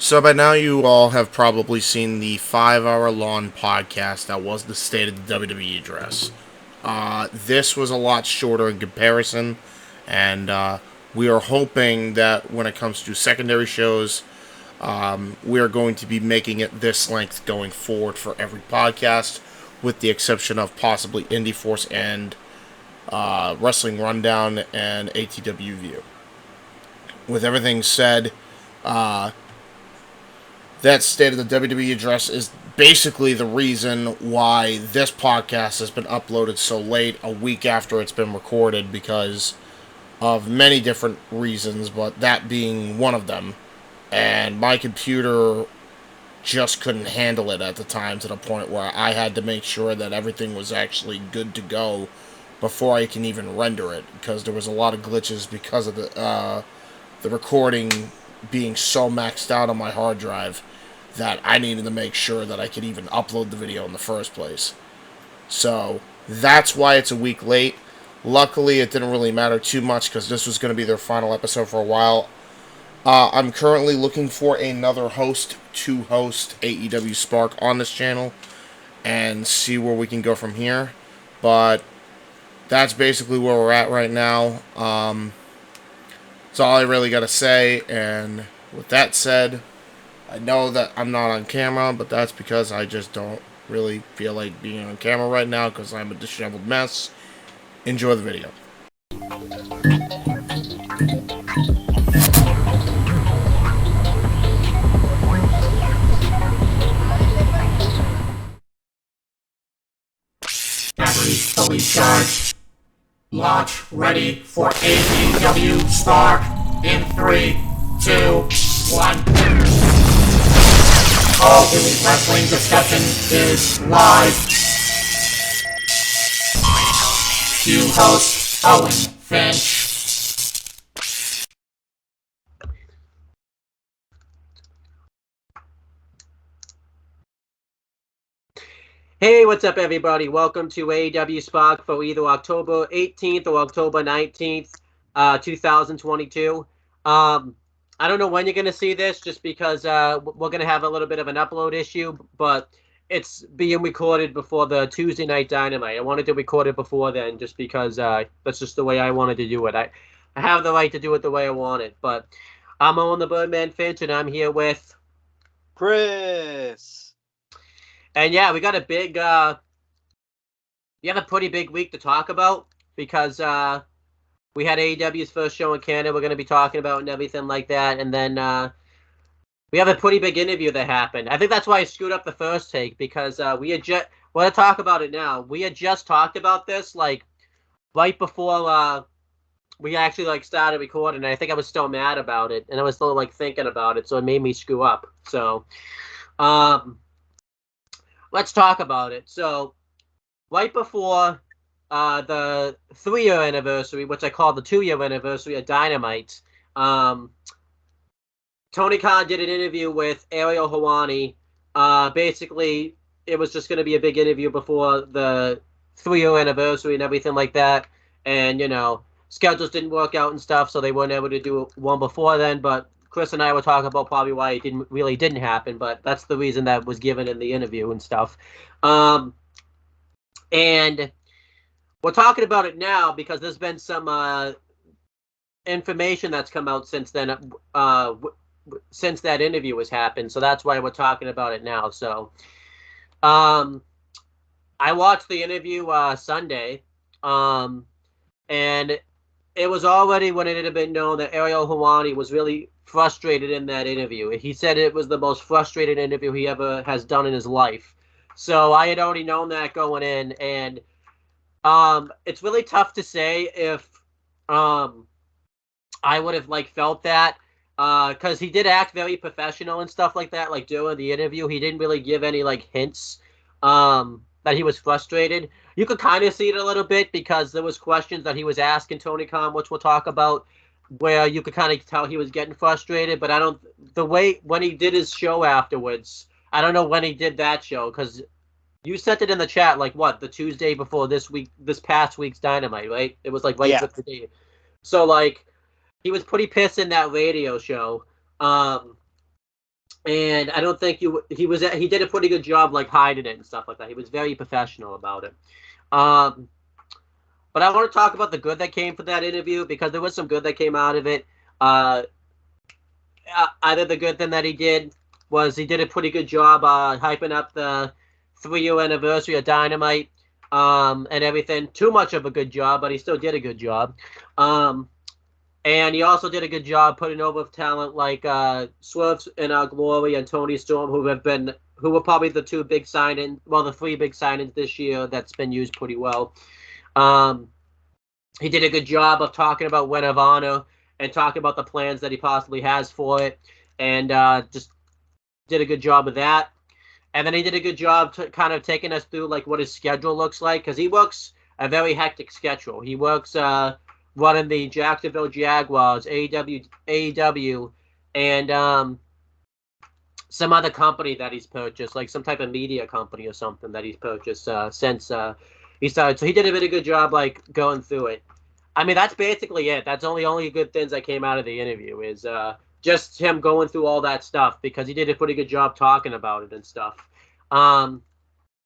So by now you all have probably seen the 5 hour long podcast that was the State of the WWE address. This was a lot shorter in comparison, and we are hoping that when it comes to secondary shows, we are going to be making it this length going forward for every podcast, with the exception of possibly Indie Force and Wrestling Rundown and ATW View. With everything said, uh, that State of the WWE address is basically the reason why this podcast has been uploaded so late, a week after it's been recorded, because of many different reasons, but that being one of them. And my computer just couldn't handle it at the time, to the point where I had to make sure that everything was actually good to go before I can even render it, because there was a lot of glitches because of the recording being so maxed out on my hard drive that I needed to make sure that I could even upload the video in the first place. So that's why it's a week late. Luckily, it didn't really matter too much because this was going to be their final episode for a while. I'm currently looking for another host to host AEW Spark on this channel and see where we can go from here. But that's basically where we're at right now. That's all I really got to say. And with that said, I know that I'm not on camera, but that's because I just don't really feel like being on camera right now because I'm a disheveled mess. Enjoy the video. Batteries fully charged. Launch ready for AEW Spark in 3, 2, 1. All Elite Wrestling discussion is live. Cue host Owen Finch. Hey, what's up, everybody? Welcome to AEW Spark for either October 18th or October 19th, 2022. I don't know when you're going to see this, just because we're going to have a little bit of an upload issue, but it's being recorded before the Tuesday Night Dynamite. I wanted to record it before then, just because that's just the way I wanted to do it. I have the right to do it the way I want it, but I'm Owen the Birdman Finch, and I'm here with Chris. And yeah, we got a big, we have a pretty big week to talk about, because we had AEW's first show in Canada we're going to be talking about and everything like that. And then we have a pretty big interview that happened. I think that's why I screwed up the first take, because we had just, we're going to talk about it now. We had just talked about this, like, right before we actually, like, started recording. And I think I was still mad about it. And I was still, like, thinking about it. So it made me screw up. So, let's talk about it. So, right before the 3-year anniversary, which I call the 2-year anniversary of Dynamite, Tony Khan did an interview with Ariel Helwani. Basically, it was just going to be a big interview before the 3-year anniversary and everything like that. And, you know, schedules didn't work out and stuff, so they weren't able to do one before then. But Chris and I were talking about probably why it didn't happen, but that's the reason that was given in the interview and stuff. And we're talking about it now because there's been some information that's come out since then, since that interview has happened. So that's why we're talking about it now. So I watched the interview Sunday, and it was already, when it had been known that Ariel Helwani was really frustrated in that interview. He said it was the most frustrated interview he ever has done in his life. So I had already known that going in, and it's really tough to say if I would have, like, felt that, because he did act very professional and stuff like that. Like, during the interview, he didn't really give any, like, hints that he was frustrated. You could kind of see it a little bit, because there was questions that he was asking Tony Khan, which we'll talk about, where you could kind of tell he was getting frustrated. But the way when he did his show afterwards, I don't know when he did that show, because you sent it in the chat, like, what, the Tuesday before this past week's Dynamite, right? It was like right with the day. So, like, he was pretty pissed in that radio show. and I don't think he did a pretty good job like hiding it and stuff like that. He was very professional about it. Um, but I want to talk about the good that came from that interview because there was some good that came out of it. Uh, Either the good thing that he did was he did a pretty good job hyping up the 3-year anniversary of Dynamite and everything. Too much of a good job, but he still did a good job. And he also did a good job putting over talent like Swerve and Glory and Tony Storm, who were probably the two big the three big signings this year that's been used pretty well. Um, he did a good job of talking about Ring of Honor and talking about the plans that he possibly has for it, and just did a good job of that. And then he did a good job kind of taking us through like what his schedule looks like because he works a very hectic schedule. He works running the Jacksonville Jaguars, AEW, and some other company that he's purchased, like some type of media company or something that he's purchased since he started. So he did a really good job like going through it. I mean, that's basically it. That's only good things that came out of the interview is just him going through all that stuff because he did a pretty good job talking about it and stuff. Um,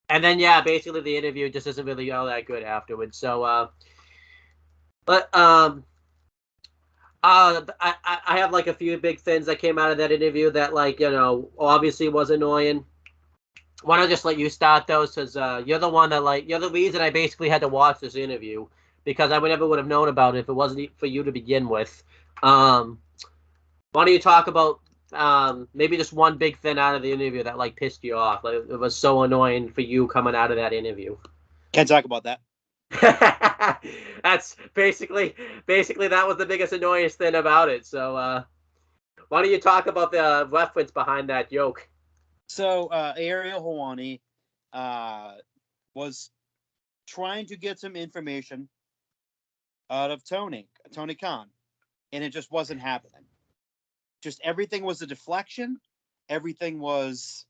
and then yeah, basically the interview just isn't really all that good afterwards. So, but I have like a few big things that came out of that interview that like obviously was annoying. Why don't I just let you start those because you're the one that you're the reason I basically had to watch this interview because I never would have known about it if it wasn't for you to begin with. Um, why don't you talk about maybe just one big thing out of the interview that like pissed you off? Like it was so annoying for you coming out of that interview. Can't talk about that. That's basically that was the biggest annoyance thing about it. So why don't you talk about the reference behind that joke? So Ariel Helwani was trying to get some information out of Tony Khan, and it just wasn't happening. Just everything was a deflection. Everything was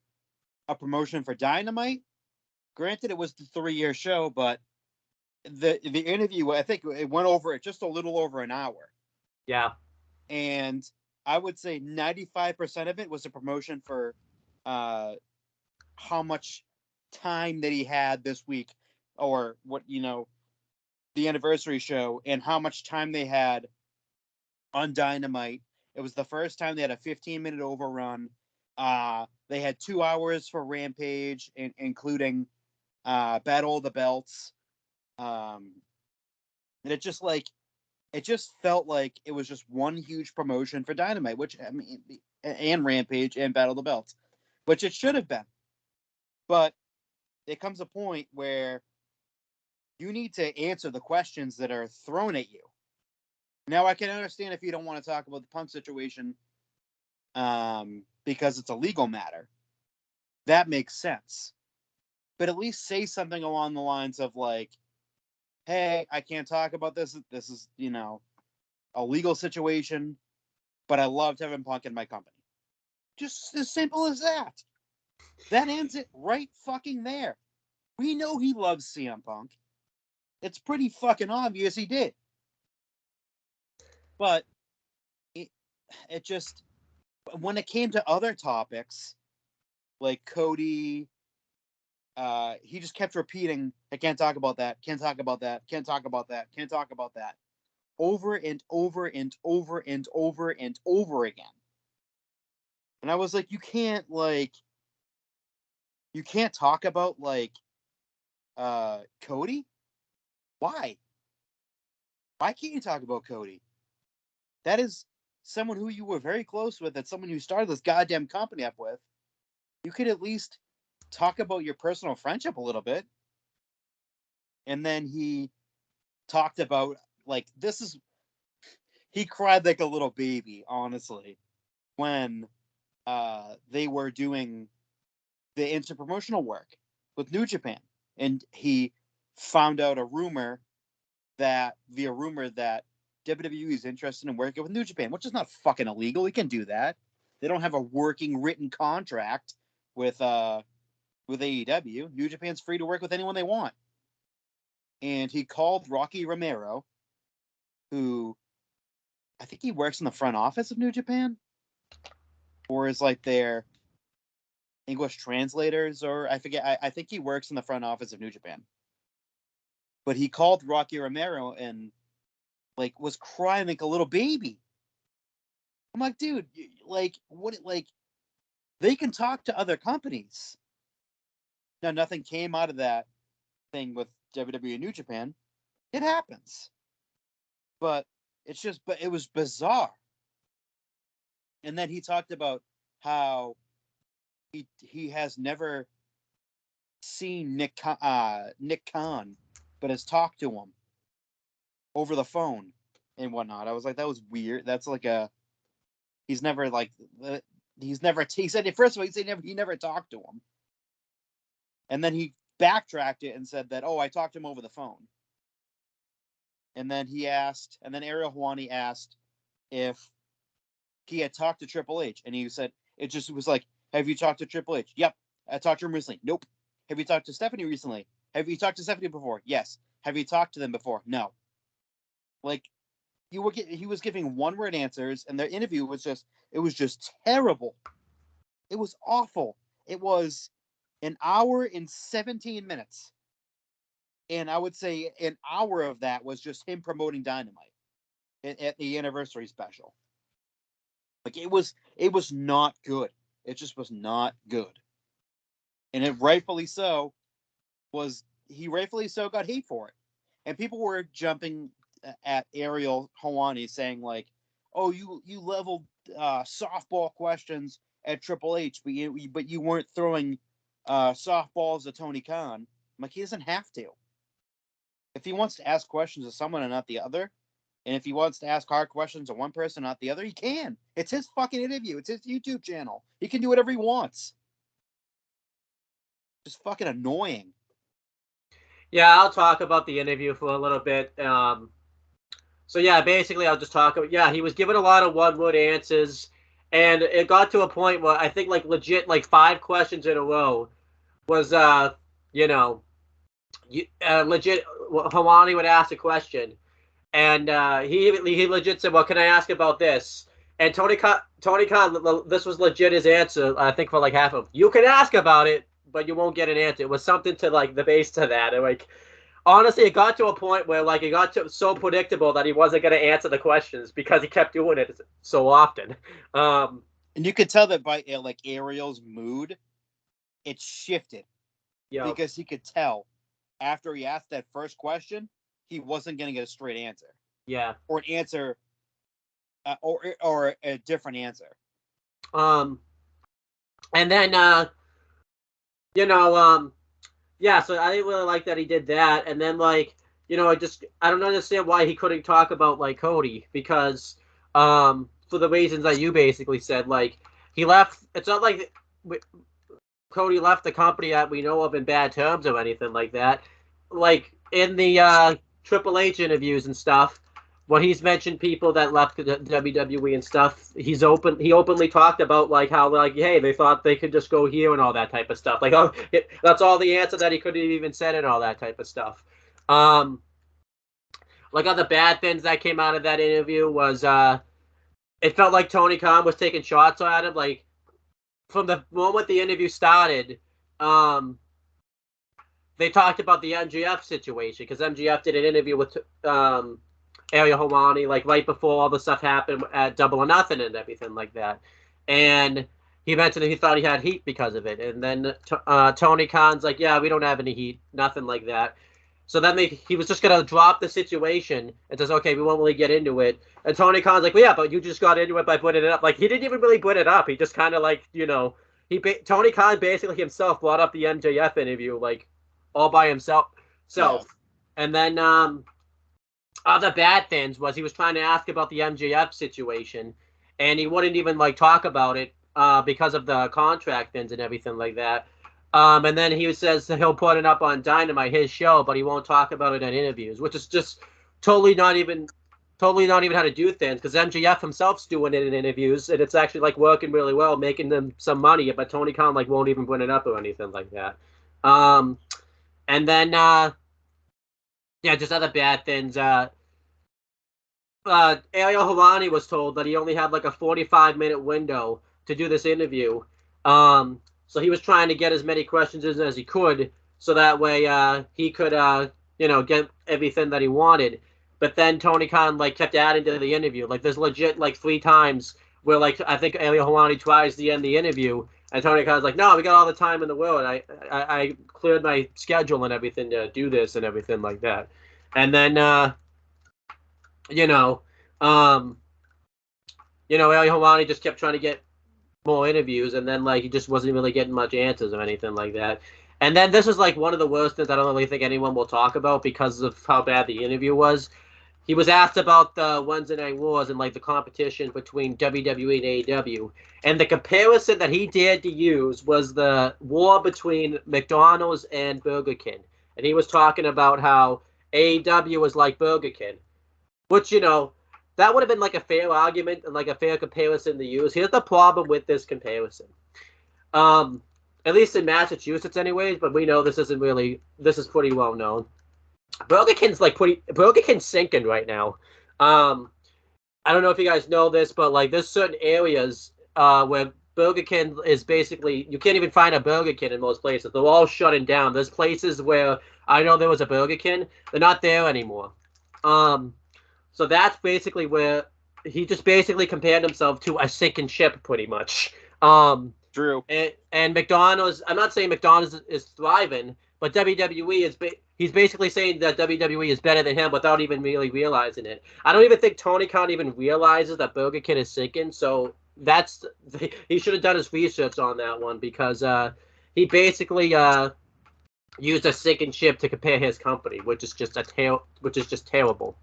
a promotion for Dynamite. Granted, it was the 3-year show, but the interview, I think it went over just a little over an hour. Yeah. And I would say 95% of it was a promotion for how much time that he had this week, or what the anniversary show, and how much time they had on Dynamite. It was the first time they had a 15-minute overrun. They had 2 hours for Rampage, including Battle of the Belts. And it just felt like it was just one huge promotion for Dynamite, which I mean, and Rampage and Battle of the Belts, which it should have been. But it comes a point where you need to answer the questions that are thrown at you. Now, I can understand if you don't want to talk about the Punk situation because it's a legal matter. That makes sense. But at least say something along the lines of like, hey, I can't talk about this. This is, a legal situation, but I loved having Punk in my company. Just as simple as that. That ends it right fucking there. We know he loves CM Punk. It's pretty fucking obvious he did. But it just, when it came to other topics, like Cody, he just kept repeating, I can't talk about that, can't talk about that, can't talk about that, can't talk about that, over and over and over and over and over again. And I was like, you can't talk about Cody? Why? Why can't you talk about Cody? That is someone who you were very close with. That's someone you started this goddamn company up with. You could at least talk about your personal friendship a little bit. And then he talked about, he cried like a little baby, honestly, when they were doing the interpromotional work with New Japan. And he found out via rumor that WWE is interested in working with New Japan, which is not fucking illegal. He can do that. They don't have a working written contract with AEW. New Japan's free to work with anyone they want. And he called Rocky Romero, who I think he works in the front office of New Japan, or is like their English translators, or I forget. I think he works in the front office of New Japan. But he called Rocky Romero and like was crying like a little baby. I'm like, dude, like what? Like they can talk to other companies. Now, nothing came out of that thing with WWE and New Japan. It happens, but but it was bizarre. And then he talked about how he has never seen Nick Khan, but has talked to him over the phone and whatnot. I was like, that was weird. That's like he's never like he said first of all he never talked to him, and then he backtracked it and said that I talked to him over the phone. And then Ariel Helwani asked if he had talked to Triple H, and he said it just was like, have you talked to Triple H? Yep, I talked to him recently. Nope. Have you talked to Stephanie recently? Have you talked to Stephanie before? Yes. Have you talked to them before? No. Like he was giving one word answers, and their interview was just terrible. It was awful. It was an hour and 17 minutes. And I would say an hour of that was just him promoting Dynamite at the anniversary special. Like it was not good. It just was not good. And it rightfully so got hate for it. And people were jumping at Ariel Helwani saying like, "Oh, you leveled softball questions at Triple H, but you weren't throwing softballs at Tony Khan." I'm like, he doesn't have to. If he wants to ask questions of someone and not the other, and if he wants to ask hard questions of one person and not the other, he can. It's his fucking interview. It's his YouTube channel. He can do whatever he wants. Just fucking annoying. Yeah, I'll talk about the interview for a little bit. So yeah, basically I'll just talk about, he was given a lot of one-word answers, and it got to a point where I think like legit like 5 questions in a row was legit Helwani would ask a question, and he legit said, "Well, can I ask about this?" And Tony Khan, this was legit his answer. I think for like half of, "You can ask about it, but you won't get an answer." It was something to like the base to that, and like honestly, it got to a point where like it got to so predictable that he wasn't going to answer the questions because he kept doing it so often. And you could tell that by like Ariel's mood, it shifted because he could tell after he asked that first question, he wasn't going to get a straight answer. Yeah, or an answer, or a different answer. And then yeah, so I didn't really like that he did that, and then like I don't understand why he couldn't talk about like Cody, because for the reasons that you basically said, like he left. It's not like Cody left the company that we know of in bad terms or anything like that. Like in the Triple H interviews and stuff, when he's mentioned people that left the WWE and stuff, he openly talked about like how like, hey, they thought they could just go here and all that type of stuff. Like, that's all the answer that he could have even said and all that type of stuff. Like other bad things that came out of that interview was it felt like Tony Khan was taking shots at him. Like from the moment the interview started, they talked about the MGF situation because MGF did an interview with Ariel Helwani like right before all the stuff happened at Double or Nothing and everything like that, and he mentioned that he thought he had heat because of it, and then Tony Khan's like, yeah, we don't have any heat, nothing like that. So then he was just gonna drop the situation and says, okay, we won't really get into it. And Tony Khan's like, well, yeah, but you just got into it by putting it up. Like he didn't even really put it up. He just kind of like Tony Khan basically himself brought up the MJF interview like all by himself. Yeah. And then other bad things was he was trying to ask about the MJF situation, and he wouldn't even like talk about it because of the contract things and everything like that. And then he says that he'll put it up on Dynamite, his show, but he won't talk about it in interviews, which is just totally not even how to do things, because MJF himself's doing it in interviews, and it's actually like working really well, making them some money, but Tony Khan like won't even bring it up or anything like that. And then just other bad things. Ariel Helwani was told that he only had like a 45-minute window to do this interview. So he was trying to get as many questions in as he could, so that way he could get everything that he wanted. But then Tony Khan like kept adding to the interview. Like there's legit like 3 times where like I think Ariel Helwani tries to end the interview, and Tony Khan's like, "No, we got all the time in the world. I cleared my schedule and everything to do this and everything like that." And then you know, um, Ariel Helwani just kept trying to get more interviews, and then like he just wasn't really getting much answers or anything like that. And then this is like one of the worst things I don't really think anyone will talk about because of how bad the interview was. He was asked about the Wednesday Night Wars and like the competition between WWE and AEW, and the comparison that he dared to use was the war between McDonald's and Burger King. And he was talking about how AEW was like Burger King, which that would have been like a fair argument and like a fair comparison to use. Here's the problem with this comparison. At least in Massachusetts, anyways, but we know this is pretty well known. Burger King's sinking right now. I don't know if you guys know this, but like there's certain areas where Burger King is basically you can't even find a Burger King in most places. They're all shutting down. There's places where I know there was a Burger King, they're not there anymore. So that's basically where he just basically compared himself to a sinking ship, pretty much. True. And McDonald's, I'm not saying McDonald's is thriving, but WWE he's basically saying that WWE is better than him without even really realizing it. I don't even think Tony Khan even realizes that Burger King is sinking, so he should have done his research on that one because he basically used a sinking ship to compare his company, which is just terrible.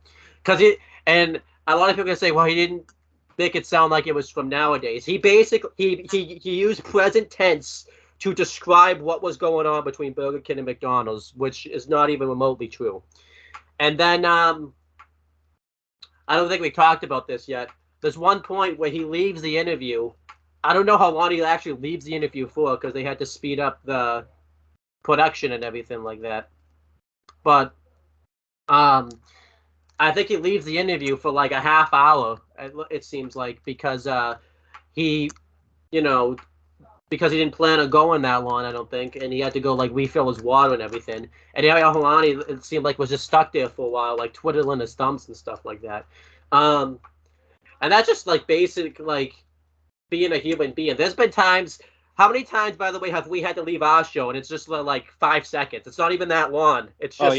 And a lot of people can say, well, he didn't make it sound like it was from nowadays. He basically he used present tense to describe what was going on between Burger King and McDonald's, which is not even remotely true. And then I don't think we talked about this yet. There's one point where he leaves the interview. I don't know how long he actually leaves the interview for because they had to speed up the production and everything like that. But I think he leaves the interview for like a half hour. It seems like because he didn't plan on going that long, I don't think, and he had to go like refill his water and everything. And Ariel Helwani, it seemed like was just stuck there for a while, like twiddling his thumbs and stuff like that. And that's just like basic like being a human being. There's been times. How many times, by the way, have we had to leave our show and it's just like 5 seconds? It's not even that long. It's just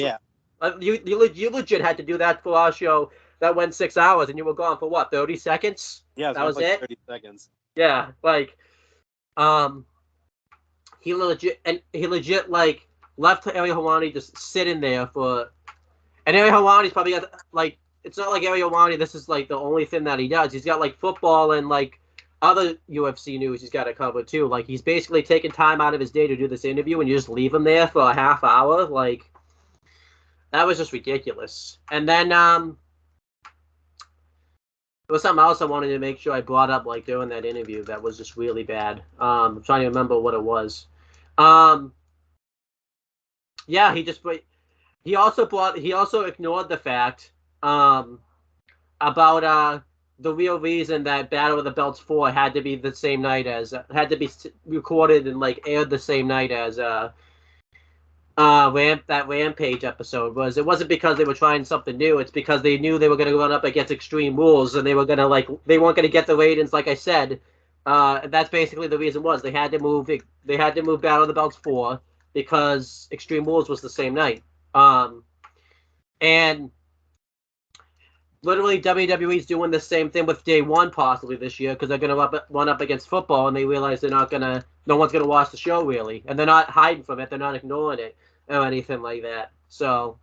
you legit had to do that for our show that went 6 hours and you were gone for what, 30 seconds? Yeah, that was like it. 30 seconds. Yeah, like he legit like left Ariel Helwani just sitting there for, and Ariel Helwani's probably got like, it's not like Ariel Helwani, this is like the only thing that he does. He's got like football and like other UFC news he's got to cover too. Like he's basically taking time out of his day to do this interview and you just leave him there for a half hour. Like that was just ridiculous. And then there was something else I wanted to make sure I brought up like during that interview that was just really bad. I'm trying to remember what it was. Yeah, he also ignored the fact about the real reason that Battle of the Belts 4 had to be the same night as had to be recorded and like aired the same night as that Rampage episode was. It wasn't because they were trying something new. It's because they knew they were going to run up against Extreme Rules and they weren't going to get the ratings like I said. That's basically the reason was they had to move Battle of the Belts 4 because Extreme Rules was the same night. And literally WWE's doing the same thing with Day 1 possibly this year because they're going to run up against football and they realize no one's going to watch the show really. And they're not hiding from it. They're not ignoring it or anything like that. So,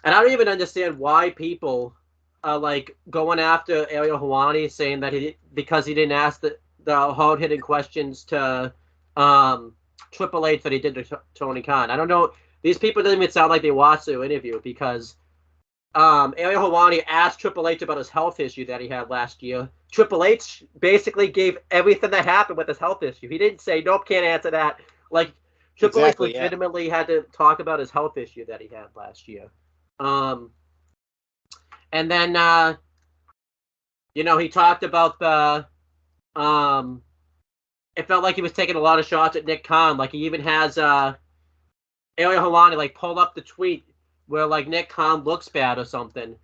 and I don't even understand why people are like going after Ariel Helwani saying that because he didn't ask the hard-hitting questions to Triple H that he did to Tony Khan. I don't know. These people didn't even sound like they watched the interview because Ariel Helwani asked Triple H about his health issue that he had last year. Triple H basically gave everything that happened with his health issue. He didn't say, nope, can't answer that. Like, Triple H legitimately had to talk about his health issue that he had last year. And then, he talked about the it felt like he was taking a lot of shots at Nick Khan. Like he even has Ariel Helwani like pull up the tweet where like Nick Khan looks bad or something.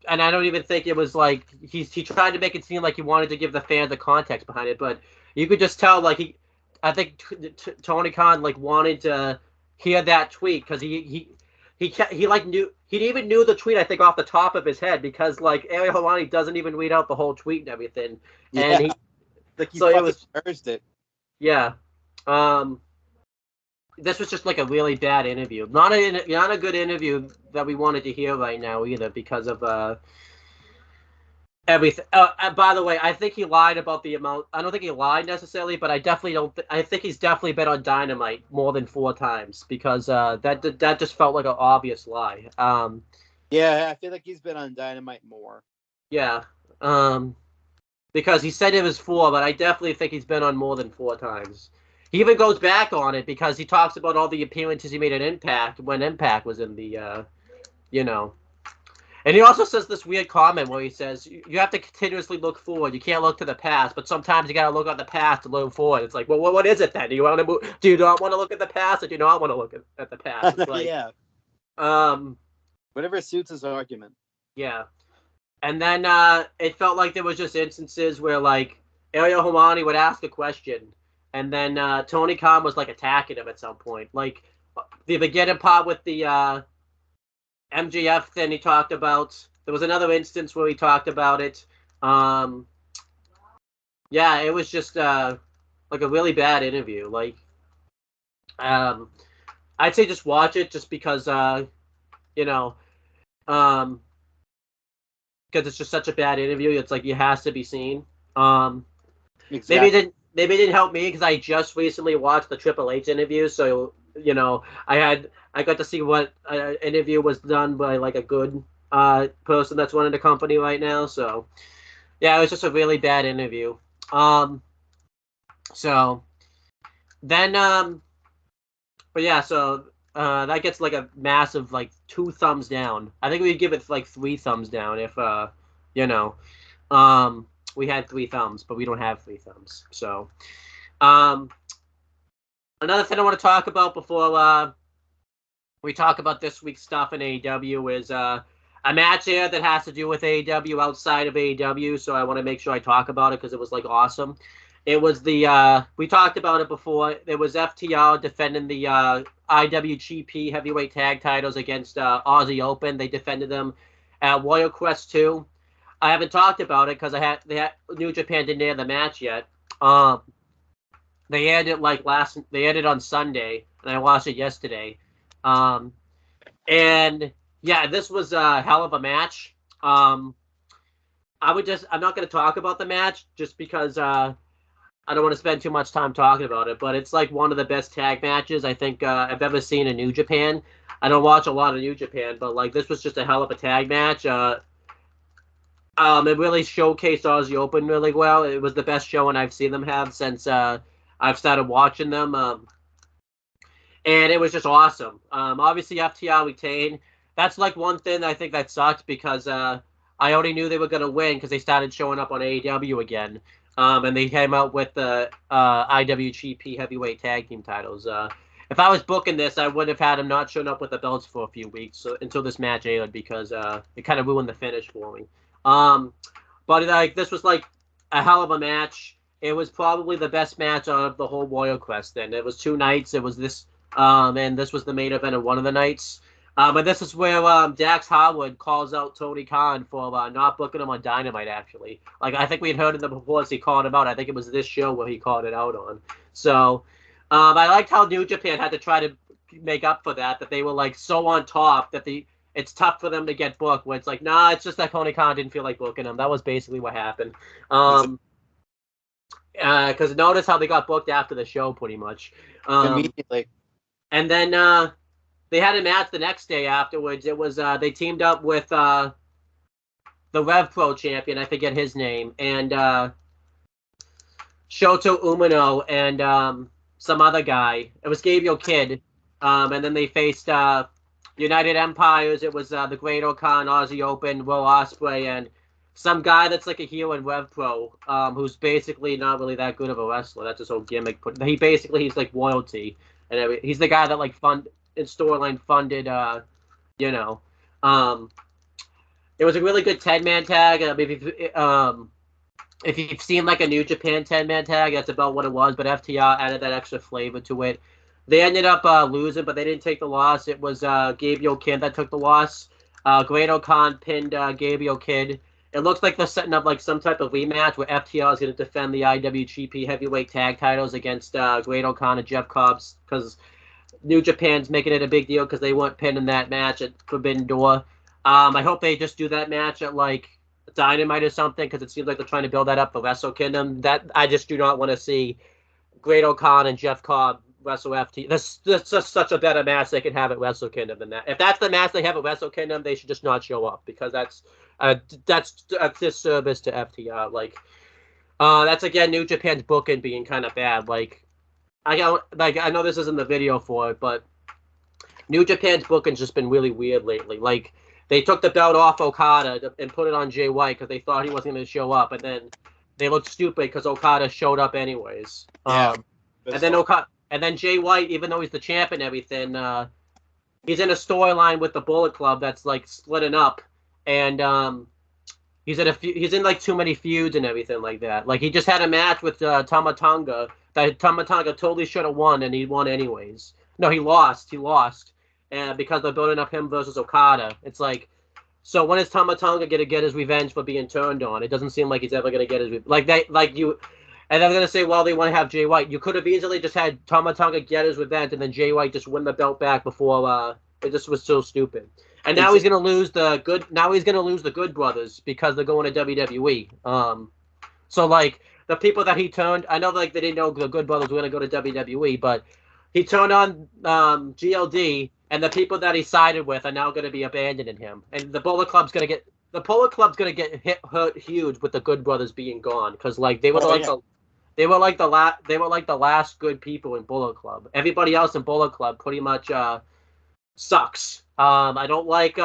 And I don't even think it was like he tried to make it seem like he wanted to give the fans the context behind it, but you could just tell like I think Tony Khan like wanted to hear that tweet because he like he even knew the tweet I think off the top of his head because like Ariel Helwani doesn't even read out the whole tweet and everything, and Yeah. Like he so it fucking was rehearsed it. yeah. This was just like a really bad interview. Not a good interview that we wanted to hear right now either because of everything. By the way, I think he lied about the amount. I don't think he lied necessarily, but I definitely don't. I think he's definitely been on Dynamite more than 4 times because that just felt like an obvious lie. Yeah, I feel like he's been on Dynamite more. Yeah. Because he said it was 4, but I definitely think he's been on more than 4 times. He even goes back on it because he talks about all the appearances he made at Impact when Impact was in the, you know. And he also says this weird comment where he says, you have to continuously look forward. You can't look to the past, but sometimes you got to look at the past to look forward. It's like, well, what is it then? Do you want to move? Do you not want to look at the past or do you not want to look at the past? It's like, Yeah, um, whatever suits his argument. yeah. And then it felt like there was just instances where like Ariel Helwani would ask a question, and then Tony Khan was like attacking him at some point. Like the beginning part with the MJF thing he talked about. There was another instance where he talked about it. Yeah, it was just like a really bad interview. Like I'd say just watch it just because you know. Because it's just such a bad interview. It's like it has to be seen. Exactly. Maybe it didn't help me because I just recently watched the Triple H interview, so I got to see what interview was done by like a good person that's running the company right now. So yeah, it was just a really bad interview. So then but yeah, so that gets like a massive like 2 thumbs down. I think we'd give it like 3 thumbs down if you know we had 3 thumbs, but we don't have 3 thumbs. So another thing I want to talk about before we talk about this week's stuff in AEW is a match here that has to do with AEW outside of AEW. So I want to make sure I talk about it because it was like awesome. It was the we talked about it before. There was FTR defending the IWGP Heavyweight Tag Titles against Aussie Open. They defended them at Royal Quest 2. I haven't talked about it because they had New Japan didn't air the match yet. They aired it they aired it on Sunday, and I watched it yesterday. And yeah, this was a hell of a match. I'm not going to talk about the match just because I don't want to spend too much time talking about it, but it's like one of the best tag matches I think I've ever seen in New Japan. I don't watch a lot of New Japan, but like this was just a hell of a tag match. It really showcased Aussie Open really well. It was the best showing I've seen them have since I've started watching them. And it was just awesome. Obviously, FTR retained. That's like one thing I think that sucked because I already knew they were going to win because they started showing up on AEW again. And they came out with the IWGP Heavyweight Tag Team titles. If I was booking this, I would have had them not showing up with the belts for a few weeks until this match aired because it kind of ruined the finish for me. But like this was like a hell of a match. It was probably the best match of the whole Royal Quest. Then it was 2 nights. It was this, and this was the main event of one of the nights. But this is where Dax Harwood calls out Tony Khan for not booking him on Dynamite, actually. Like, I think we had heard in the reports he called him out. I think it was this show where he called it out on. So, I liked how New Japan had to try to make up for that they were, like, so on top that it's tough for them to get booked, where it's like, nah, it's just that Tony Khan didn't feel like booking him. That was basically what happened. Because notice how they got booked after the show, pretty much. Immediately. And then they had a match the next day afterwards. It was they teamed up with the Rev Pro champion, I forget his name, and Shoto Umino and some other guy. It was Gabriel Kidd. And then they faced United Empires. It was the Great Okan, Aussie Open, Will Ospreay, and some guy that's like a heel in Rev Pro, who's basically not really that good of a wrestler. That's his whole gimmick. But he's like royalty, and he's the guy that like in storyline funded. You know, um, it was a really good 10-man tag. If you've seen like a New Japan 10-man tag, that's about what it was. But FTR added that extra flavor to it. They ended up losing, but they didn't take the loss. It was Gabriel Kidd that took the loss. Great Khan pinned Gabriel Kidd. It looks like they're setting up like some type of rematch where FTR is going to defend the IWGP Heavyweight Tag Titles against Great Khan and Jeff Cobbs, because New Japan's making it a big deal because they weren't pinned in that match at Forbidden Door. I hope they just do that match at like Dynamite or something, because it seems like they're trying to build that up for Wrestle Kingdom. That I just do not want to see Great Khan and Jeff Cobb Wrestle FT. That's just such a better match they could have at Wrestle Kingdom than that. If that's the match they have at Wrestle Kingdom, they should just not show up, because that's a disservice to FTR. Like, that's again New Japan's booking being kind of bad. I know this isn't the video for it, but New Japan's booking's just been really weird lately. Like, they took the belt off Okada and put it on Jay White because they thought he wasn't going to show up, and then they looked stupid because Okada showed up anyways. Yeah, and then Jay White, even though he's the champ and everything, he's in a storyline with the Bullet Club that's like splitting up, and he's in like too many feuds and everything like that. Like, he just had a match with Tama Tonga that Tama Tonga totally should have won, and he won anyways. No, he lost. And because they're building up him versus Okada, it's like, so when is Tama Tonga gonna get his revenge for being turned on? It doesn't seem like he's ever gonna get his And I'm gonna say, well, they want to have Jay White. You could have easily just had Tama Tonga get his revenge, and then Jay White just win the belt back before. It just was so stupid. And now he's gonna lose the good. Now he's gonna lose the Good Brothers because they're going to WWE. So like the people that he turned, I know like they didn't know the Good Brothers were gonna go to WWE, but he turned on GLD, and the people that he sided with are now going to be abandoning him. And the Bullet Club's going to get hurt huge with the Good Brothers being gone, because like they were like the last good people in Bullet Club. Everybody else in Bullet Club pretty much sucks. I don't like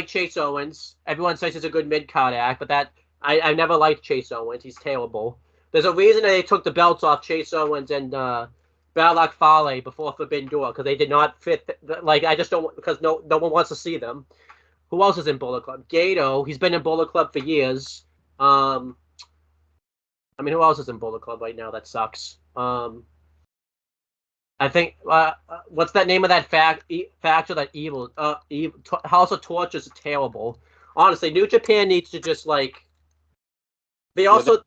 Chase Owens. Everyone says he's a good mid-card act, but I never liked Chase Owens. He's terrible. There's a reason they took the belts off Chase Owens and Balak Fale before Forbidden Door, because they did not fit. I just don't, because no one wants to see them. Who else is in Bullet Club? Gato. He's been in Bullet Club for years. Who else is in Bullet Club right now that sucks? I think what's that name of that factor that evil? House of Torture is terrible. Honestly, New Japan needs to just like. They also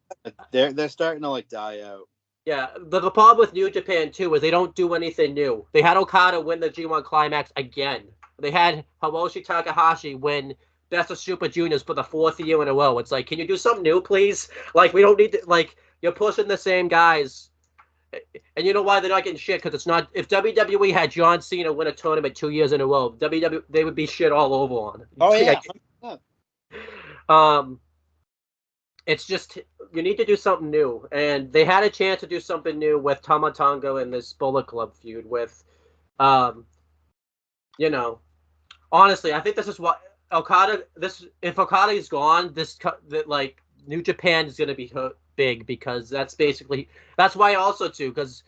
they're starting to like die out. Yeah, the problem with New Japan too is they don't do anything new. They had Okada win the G1 Climax again. They had Hiroshi Takahashi win Best of Super Juniors for the 4th year in a row. It's like, can you do something new, please? Like, we don't need to. Like, you're pushing the same guys, and you know why they're not getting shit? Because it's not. If WWE had John Cena win a tournament 2 years in a row, they would be shit all over on. Oh yeah. It's just, you need to do something new. And they had a chance to do something new with Tama Tonga and this Bullet Club feud with, honestly, I think this is what if Okada is gone, New Japan is going to be hurt big, because that's why also too, because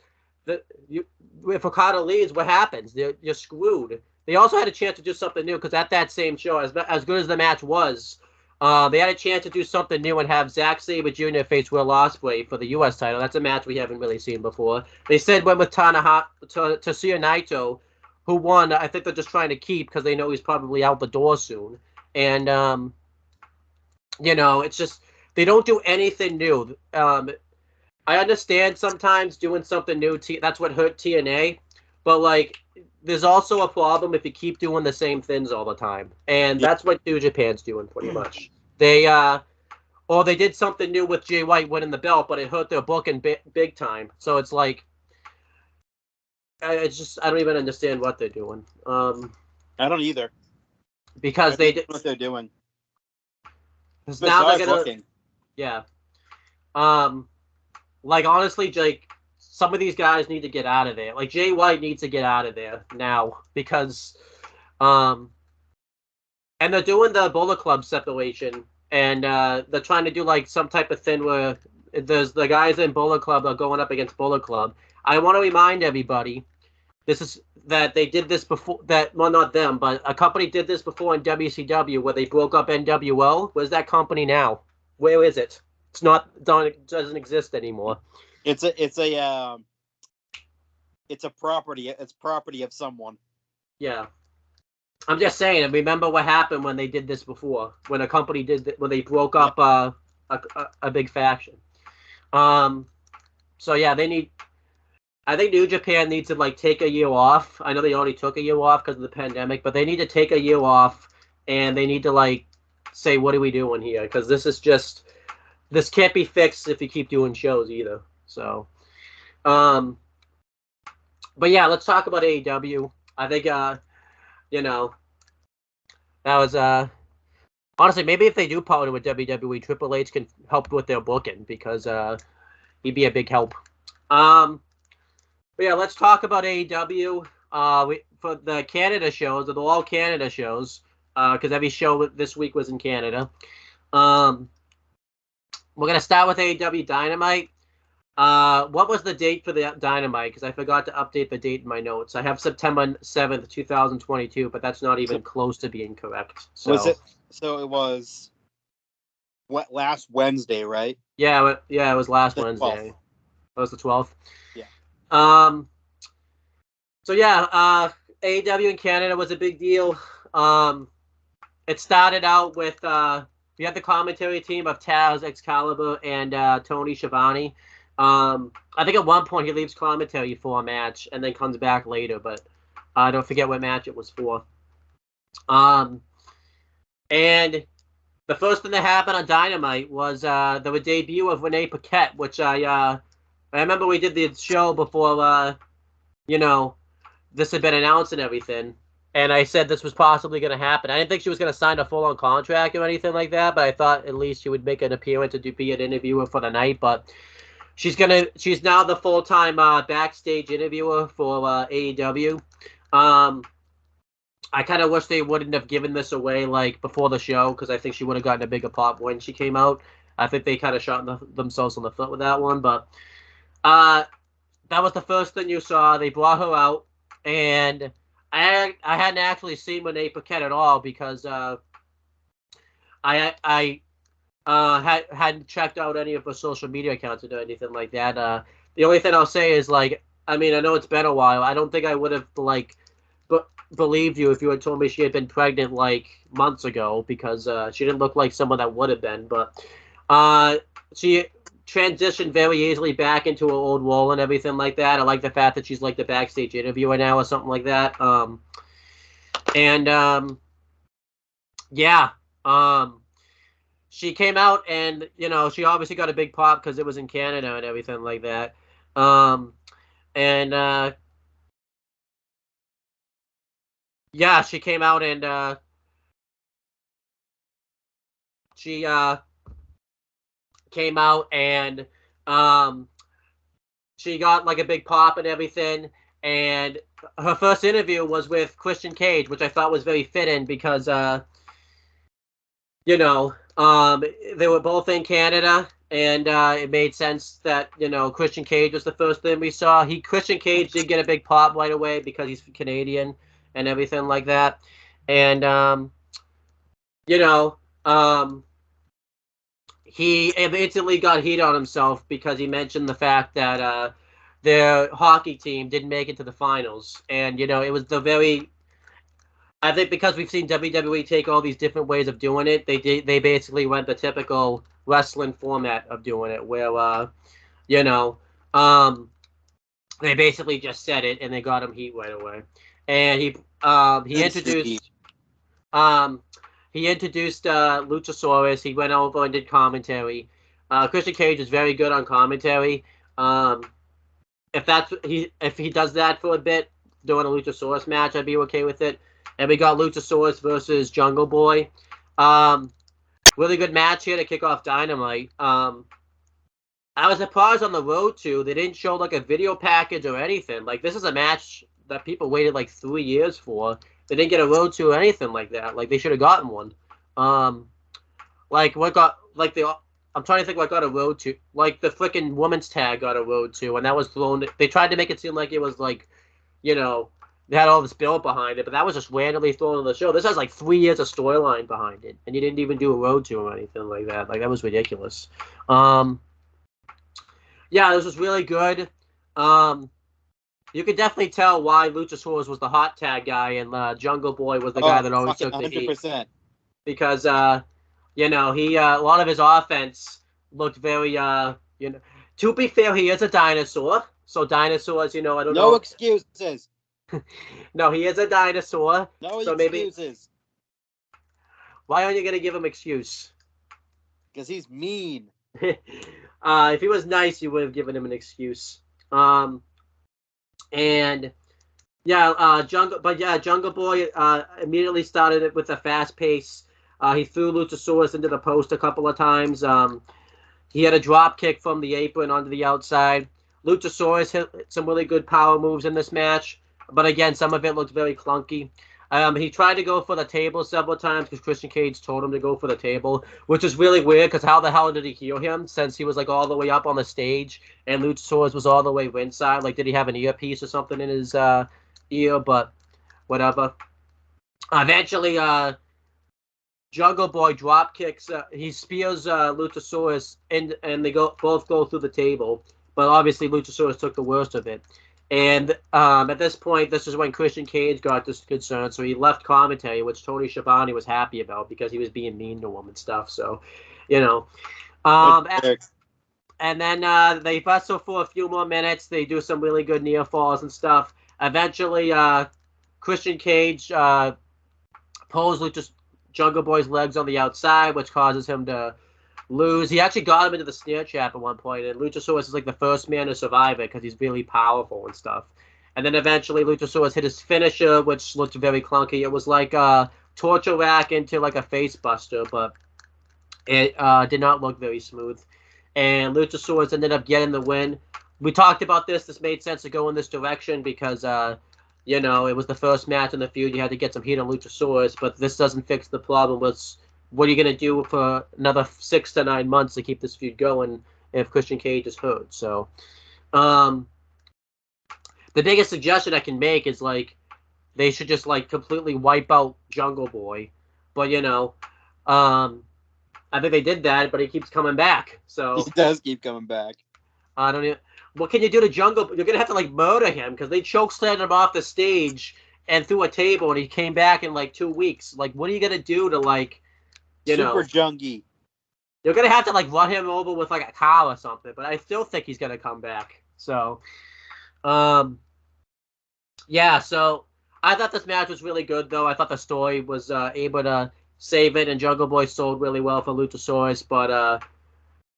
if Okada leaves, what happens? You're screwed. They also had a chance to do something new, because at that same show, as good as the match was, they had a chance to do something new and have Zack Sabre Jr. face Will Ospreay for the U.S. title. That's a match we haven't really seen before. They said went with Tetsuya Naito, who won. I think they're just trying to keep, because they know he's probably out the door soon. And, it's just, they don't do anything new. I understand sometimes doing something new. That's what hurt TNA. But, like, there's also a problem if you keep doing the same things all the time. And that's what New Japan's doing pretty much. They did something new with Jay White winning the belt, but it hurt their booking big time. So it's like, I don't even understand what they're doing. I don't either. Because they did what they're doing. Now they're gonna, booking. Yeah. Honestly, Jake, some of these guys need to get out of there. Like, Jay White needs to get out of there now, because, and And they're doing the Bullet Club separation, and they're trying to do like some type of thing where there's the guys in Bullet Club are going up against Bullet Club. I want to remind everybody, this is that they did this before. That well, not them, but a company did this before in WCW where they broke up NWO. Where's that company now? Where is it? It's not done. It doesn't exist anymore. It's a property. It's property of someone. Yeah. I'm just saying. Remember what happened when they did this before? When a company did when they broke up a big faction. So yeah, they need. I think New Japan needs to like take a year off. I know they already took a year off because of the pandemic, but they need to take a year off and they need to like say, what are we doing here? Because this can't be fixed if you keep doing shows either. So, but yeah, let's talk about AEW. I think that was honestly, maybe if they do partner with WWE, Triple H can help with their booking because he'd be a big help. But yeah, let's talk about AEW. For the Canada shows, they're all Canada shows, because every show this week was in Canada. We're gonna start with AEW Dynamite. What was the date for the Dynamite? Because I forgot to update the date in my notes. I have September 7th, 2022, but that's not even close to being correct. So Was it? So it was what last Wednesday, right? Yeah, it was last The Wednesday. 12th. That was the 12th. Yeah. So yeah, AEW in Canada was a big deal. It started out with we had the commentary team of Taz, Excalibur, and Tony Schiavone. I think at one point he leaves commentary for a match and then comes back later, but I don't forget what match it was for. And the first thing that happened on Dynamite was the debut of Renee Paquette, which I remember we did the show before this had been announced and everything. And I said this was possibly going to happen. I didn't think she was going to sign a full-on contract or anything like that, but I thought at least she would make an appearance to be an interviewer for the night. But she's now the full-time backstage interviewer for AEW. I kind of wish they wouldn't have given this away like before the show because I think she would have gotten a bigger pop when she came out. I think they kind of shot themselves on the foot with that one. But that was the first thing you saw. They brought her out. And I hadn't actually seen Renee Paquette at all because I hadn't checked out any of her social media accounts or anything like that. The only thing I'll say is like, I mean, I know it's been a while. I don't think I would have like believed you if you had told me she had been pregnant like months ago because she didn't look like someone that would have been. But she transitioned very easily back into her old role and everything like that. I like the fact that she's like the backstage interviewer now or something like that. She came out and she obviously got a big pop because it was in Canada and everything like that. She came out and she came out and she got like a big pop and everything. And her first interview was with Christian Cage, which I thought was very fitting because, they were both in Canada, and it made sense that Christian Cage was the first thing we saw. Christian Cage did get a big pop right away because he's Canadian and everything like that, and he instantly got heat on himself because he mentioned the fact that their hockey team didn't make it to the finals, and it was I think because we've seen WWE take all these different ways of doing it, they basically went the typical wrestling format of doing it, where they basically just said it and they got him heat right away, and he introduced Luchasaurus. He went over and did commentary. Christian Cage is very good on commentary. If he does that for a bit, doing a Luchasaurus match, I'd be okay with it. And we got Luchasaurus versus Jungle Boy. Really good match here to kick off Dynamite. I was surprised on the road too. They didn't show like a video package or anything. Like this is a match that people waited like 3 years for. They didn't get a road to or anything like that. Like they should have gotten one. Like what got like the I'm trying to think what got a road to. Like the freaking women's tag got a road to, and that was thrown. They tried to make it seem like it was like, you know, they had all this build behind it, but that was just randomly thrown on the show. This has like 3 years of storyline behind it, and you didn't even do a road to or anything like that. Like that was ridiculous. Yeah, this was really good. You could definitely tell why Luchasaurus was the hot tag guy and Jungle Boy was the guy that always took the heat. 100%. Because he a lot of his offense looked very to be fair, he is a dinosaur. So dinosaurs, I don't know. No excuses. No, he is a dinosaur. No so excuses. Maybe, why aren't you gonna give him excuse? Because he's mean. If he was nice, you would have given him an excuse. Jungle Boy immediately started it with a fast pace. He threw Luchasaurus into the post a couple of times. He had a drop kick from the apron onto the outside. Luchasaurus hit some really good power moves in this match, but again, some of it looked very clunky. He tried to go for the table several times because Christian Cage told him to go for the table, which is really weird because how the hell did he hear him since he was like all the way up on the stage and Luchasaurus was all the way ringside? Like, did he have an earpiece or something in his ear? But whatever. Eventually, Jungle Boy drop kicks. He spears Luchasaurus, and they both go through the table. But obviously, Luchasaurus took the worst of it. And at this point, this is when Christian Cage got this concern, so he left commentary, which Tony Schiavone was happy about because he was being mean to him and stuff. So, and then they wrestle for a few more minutes. They do some really good near falls and stuff. Eventually, Christian Cage pulls Jungle Boy's legs on the outside, which causes him to lose. He actually got him into the snare trap at one point, and Luchasaurus is like the first man to survive it because he's really powerful and stuff. And then eventually Luchasaurus hit his finisher, which looked very clunky. It was like a torture rack into like a face buster, but it did not look very smooth. And Luchasaurus ended up getting the win. We talked about this. This made sense to go in this direction because it was the first match in the feud. You had to get some heat on Luchasaurus, but this doesn't fix the problem with what are you going to do for another 6 to 9 months to keep this feud going if Christian Cage is hurt? So, the biggest suggestion I can make is, like, they should just, like, completely wipe out Jungle Boy. But, I think they did that, but he keeps coming back. So he does keep coming back. I don't even... What can you do to Jungle? You're going to have to, like, murder him because they chokeslammed him off the stage and through a table, and he came back in, like, 2 weeks. Like, what are you going to do to, like... Super Jungie. You're going to have to, like, run him over with, like, a car or something. But I still think he's going to come back. So, so I thought this match was really good, though. I thought the story was able to save it, and Jungle Boy sold really well for Luchasaurus. But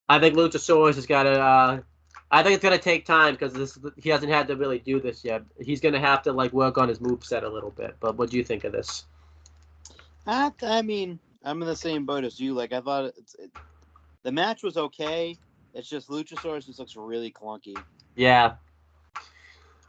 I think Luchasaurus has got to... I think it's going to take time because he hasn't had to really do this yet. He's going to have to, like, work on his moveset a little bit. But what do you think of this? I mean... I'm in the same boat as you. Like, I thought the match was okay. It's just Luchasaurus just looks really clunky. Yeah.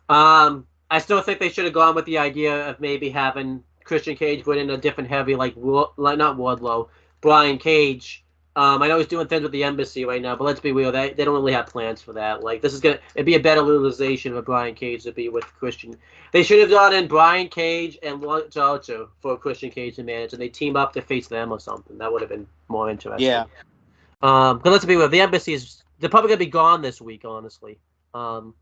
I still think they should have gone with the idea of maybe having Christian Cage win in a different heavy, like not Wardlow, Brian Cage. I know he's doing things with the embassy right now, but let's be real, they don't really have plans for that. Like, it'd be a better utilization of Brian Cage to be with Christian. They should have done in Brian Cage and Jojo for Christian Cage to manage, and they team up to face them or something. That would have been more interesting. Yeah. But let's be real, the embassy they're probably gonna be gone this week, honestly. But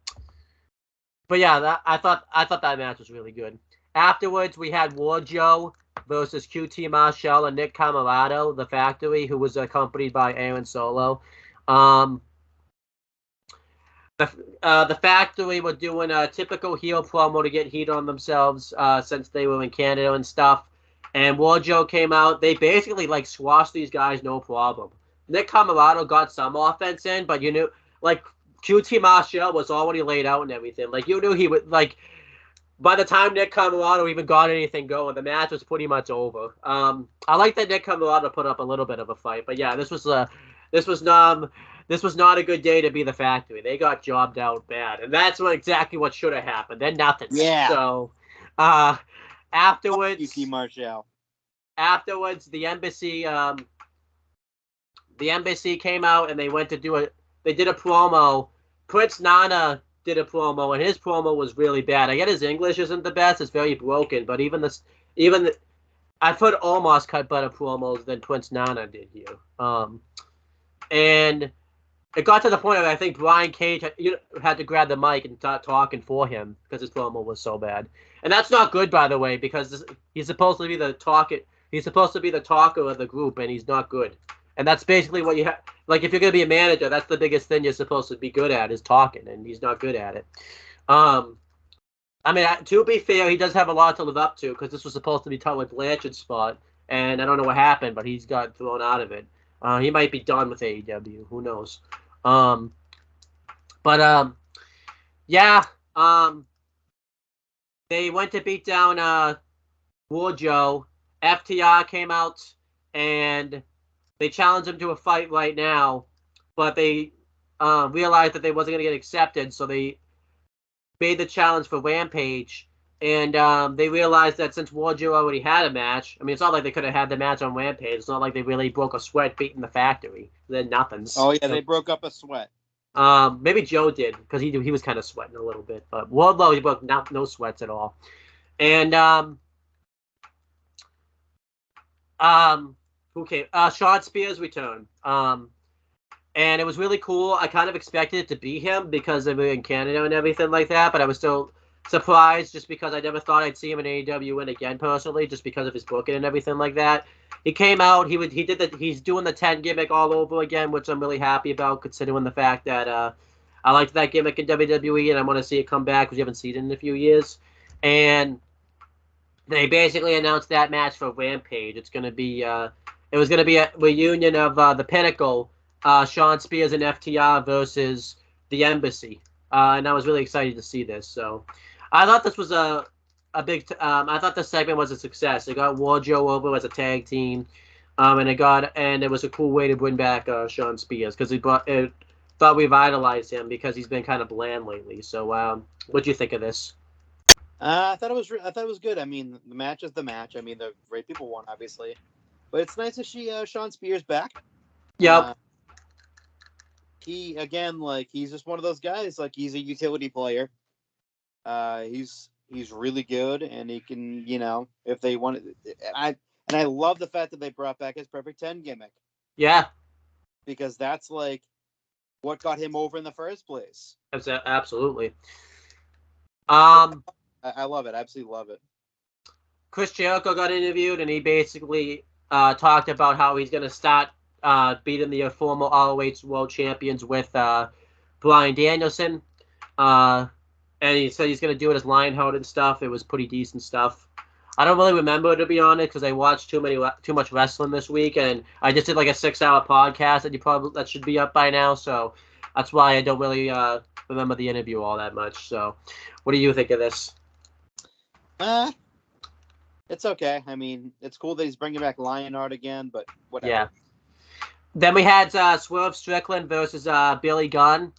yeah, I thought that match was really good. Afterwards, we had Wardlow versus QT Marshall and Nick Camarado, the Factory, who was accompanied by Aaron Solo. The Factory were doing a typical heel promo to get heat on themselves since they were in Canada and stuff. And Wardlow came out. They basically, like, squashed these guys no problem. Nick Camarado got some offense in, but like, QT Marshall was already laid out and everything. Like, you knew he would, like... By the time Nick Camarado even got anything going, the match was pretty much over. I like that Nick Camarado put up a little bit of a fight, but yeah, this was not a good day to be the Factory. They got jobbed out bad, and that's exactly what should have happened. Then nothing. Yeah. So, Afterwards, QT Marshall. Afterwards, the embassy came out and they went to they did a promo. Prince Nana did a promo, and his promo was really bad. I get his English isn't the best; it's very broken. But I've heard almost cut better promos than Prince Nana did here. And it got to the point where I think Brian Cage had to grab the mic and start talking for him because his promo was so bad. And that's not good, by the way, because he's supposed to be the talker. He's supposed to be the talker of the group, and he's not good. And that's basically what you have. Like, if you're going to be a manager, that's the biggest thing you're supposed to be good at is talking, and he's not good at it. I mean, to be fair, he does have a lot to live up to because this was supposed to be Tully Blanchard's spot, and I don't know what happened, but he's got thrown out of it. He might be done with AEW. Who knows? They went to beat down Wardlow. FTR came out and they challenged him to a fight right now, but they realized that they wasn't going to get accepted, so they made the challenge for Rampage. And they realized that since Wardlow already had a match, I mean, it's not like they could have had the match on Rampage. It's not like they really broke a sweat beating the Factory. Then nothings. Oh, yeah, they broke up a sweat. Maybe Joe did, because he was kind of sweating a little bit. But Wardlow, he broke no sweats at all. And who came? Sean Spears returned. And it was really cool. I kind of expected it to be him because they were in Canada and everything like that, but I was still surprised just because I never thought I'd see him in AEW win again personally, just because of his booking and everything like that. He came out. He's doing the 10 gimmick all over again, which I'm really happy about, considering the fact that I liked that gimmick in WWE and I want to see it come back because we haven't seen it in a few years. And they basically announced that match for Rampage. It was going to be a reunion of the Pinnacle, Sean Spears and FTR versus the Embassy. And I was really excited to see this. So I thought this was a big. I thought the segment was a success. It got Wardlow over as a tag team, and it was a cool way to bring back Sean Spears because it thought revitalized him because he's been kind of bland lately. So what do you think of this? I thought it was good. I mean, the match is the match. I mean, the great people won, obviously, but it's nice to see Sean Spears back. Yep. He again, he's just one of those guys. Like, he's a utility player. He's really good, and he can, if they want it. And I love the fact that they brought back his Perfect 10 gimmick. Yeah. Because that's what got him over in the first place. Absolutely. I love it. I absolutely love it. Chris Jericho got interviewed, and he basically talked about how he's going to start beating the former ROH World Champions with Bryan Danielson. And he said he's going to do it as Lionheart and stuff. It was pretty decent stuff. I don't really remember, to be honest, because I watched too much wrestling this week, and I just did a 6-hour podcast that should be up by now. So that's why I don't really remember the interview all that much. So, what do you think of this? It's okay. I mean, it's cool that he's bringing back Lionheart again, but whatever. Yeah. Then we had Swerve Strickland versus Billy Gunn.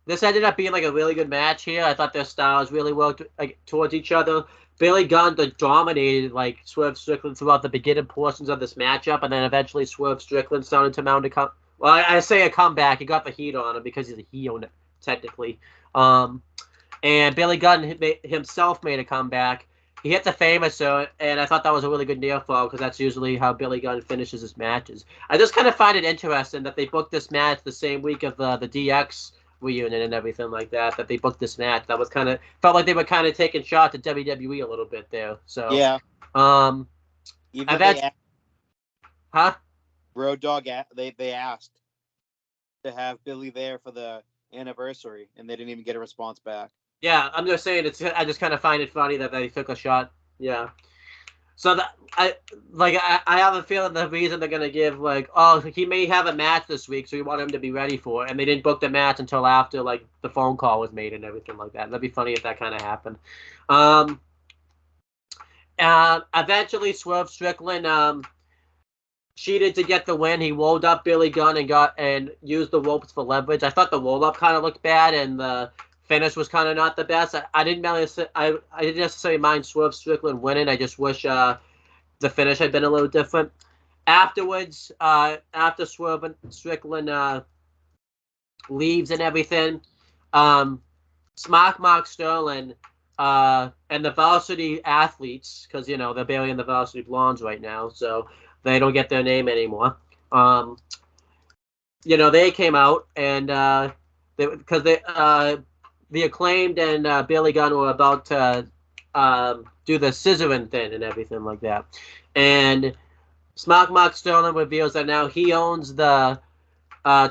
This ended up being a really good match here. I thought their styles really worked towards each other. Billy Gunn dominated Swerve Strickland throughout the beginning portions of this matchup, and then eventually Swerve Strickland started to mount a come. Well, I say a comeback. He got the heat on him because he's a heel technically. And Billy Gunn himself made a comeback. He hit the famous, and I thought that was a really good near fall because that's usually how Billy Gunn finishes his matches. I just kind of find it interesting that they booked this match the same week of the DX reunion and everything like that. That they booked this match. That was felt like they were kind of taking shots at WWE a little bit there. So yeah. Road Dogg they asked to have Billy there for the anniversary, and they didn't even get a response back. Yeah, I'm just saying I just kind of find it funny that they took a shot. Yeah. So I have a feeling the reason they're gonna give he may have a match this week, so we want him to be ready for it, and they didn't book the match until after the phone call was made and everything like that. That'd be funny if that kind of happened. Eventually Swerve Strickland cheated to get the win. He rolled up Billy Gunn and used the ropes for leverage. I thought the roll up kind of looked bad, and the finish was kind of not the best. I didn't necessarily mind Swerve Strickland winning. I just wish the finish had been a little different. Afterwards, after Swerve and Strickland leaves and everything, Smart Mark Sterling and the varsity athletes, because they're barely in the varsity blondes right now, so they don't get their name anymore. They came out and because the Acclaimed and Billy Gunn were about to do the scissoring thing and everything like that, and Smart Mark Sterling reveals that now he owns the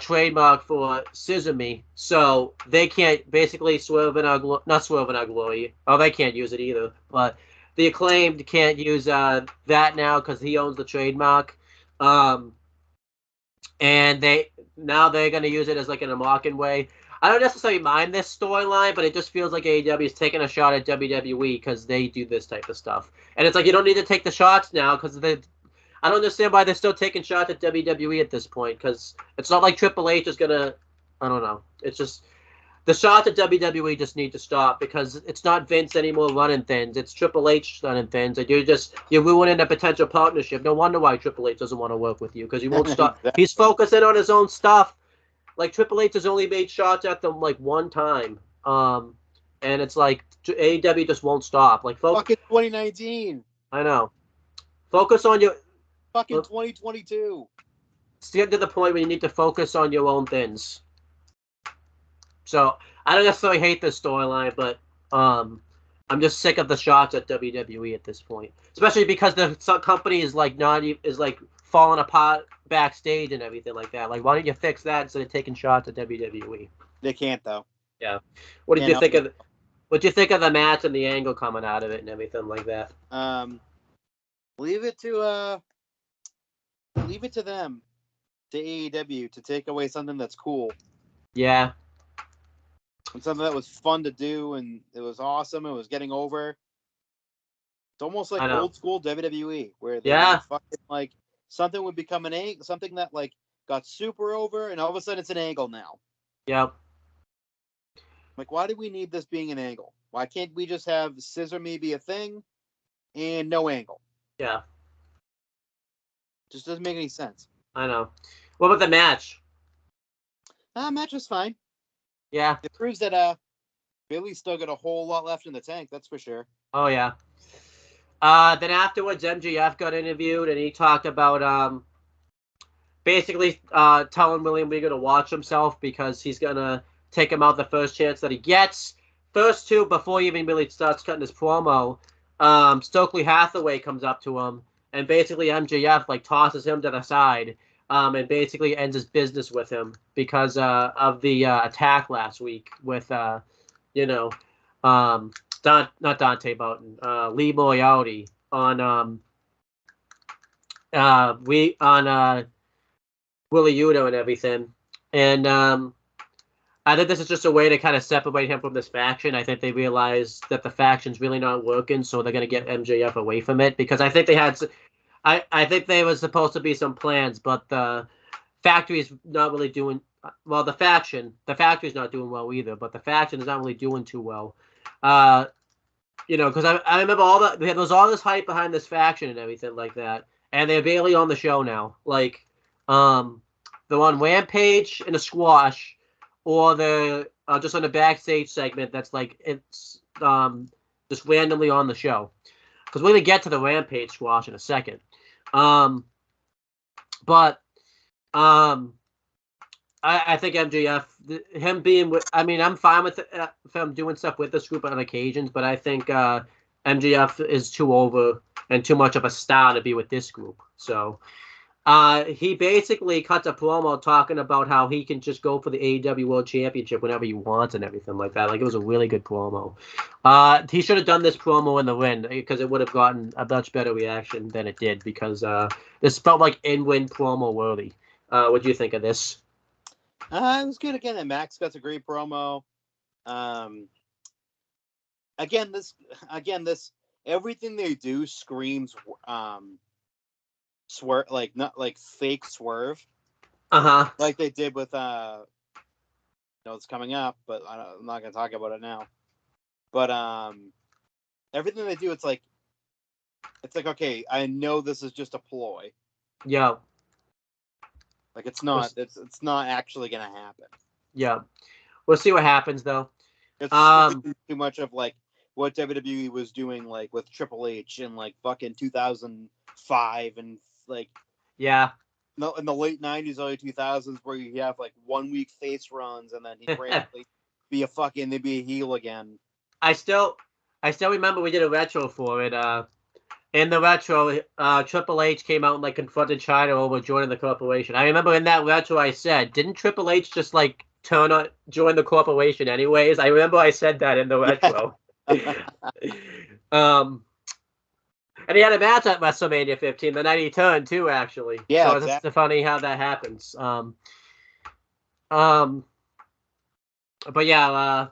trademark for Scissor Me, so they can't basically not swerve in our glory. Oh, they can't use it either. But the Acclaimed can't use that now because he owns the trademark, and they're going to use it as like in a mocking way. I don't necessarily mind this storyline, but it just feels like AEW is taking a shot at WWE because they do this type of stuff, and it's like you don't need to take the shots now because I don't understand why they're still taking shots at WWE at this point, because it's not like Triple H is gonna. I don't know. It's just the shots at WWE just need to stop because it's not Vince anymore running things. It's Triple H running things, and you're ruining a potential partnership. No wonder why Triple H doesn't want to work with you because he won't stop. Exactly. He's focusing on his own stuff. Like Triple H has only made shots at them like one time, and it's like AEW just won't stop. Like Fucking 2019. I know. Focus on your. Fucking 2022. It's getting to the point where you need to focus on your own things. So I don't necessarily hate this storyline, but I'm just sick of the shots at WWE at this point, especially because the company is like falling apart backstage and everything like that. Like, why don't you fix that instead of taking shots at WWE? They can't though. Yeah. What did you think of? What do you think of the match and the angle coming out of it and everything like that? Leave it to them, to AEW, to take away something that's cool. Yeah. And something that was fun to do, and it was awesome. It was getting over. It's almost like old school WWE, where they fucking, like, something would become an angle, something that like got super over, and all of a sudden it's an angle now. Yep. Like, why do we need this being an angle? Why can't we just have Scissor Me be a thing and no angle? Yeah. Just doesn't make any sense. I know. What about the match? Match was fine. Yeah. It proves that Billy's still got a whole lot left in the tank, that's for sure. Oh, yeah. Then afterwards, MJF got interviewed, and he talked about basically telling William Regal to watch himself because he's going to take him out the first chance that he gets. First two, before he even really starts cutting his promo, Stokely Hathaway comes up to him, and basically MJF like tosses him to the side and basically ends his business with him because of the attack last week with, not Dante Bowden, Lee Moriarty on Willie Udo and everything. And I think this is just a way to kind of separate him from this faction. I think they realized that the faction's really not working, so they're going to get MJF away from it because I think they had. I think there was supposed to be some plans, but the factory is not really doing well. The factory's not doing well either, but the faction is not really doing too well. Because I remember there was all this hype behind this faction and everything like that, and they're barely on the show now. Like, they're on Rampage in a squash, or they're just on a backstage segment that's like it's just randomly on the show. Because we're gonna get to the Rampage squash in a second. I think MJF, him being with, I mean, I'm fine with him doing stuff with this group on occasions, but I think MJF is too over and too much of a star to be with this group. So he basically cuts a promo talking about how he can just go for the AEW World Championship whenever he wants and everything like that. Like, it was a really good promo. He should have done this promo in the win because it would have gotten a much better reaction than it did because this felt like in-win promo worthy. What do you think of this? It was good again, and Max got a great promo. This everything they do screams swerve, like not like fake swerve. Uh-huh. Like they did with know it's coming up, but I'm not going to talk about it now. But everything they do, it's like okay, I know this is just a ploy. Yeah. Like it's not actually going to happen. Yeah. We'll see what happens though. It's too much of like what WWE was doing like with Triple H in like fucking 2005 and like yeah. No, in the late 90s, early 2000s, where you have like 1 week face runs and then he'd randomly be a heel again. I still remember we did a retro for it. In the retro, Triple H came out and like confronted China over joining the corporation. I remember in that retro I said, didn't Triple H just like join the corporation anyways? I remember I said that in the retro. And he had a match at WrestleMania 15 the night he turned too, actually. Yeah, so exactly. It's funny how that happens. But yeah,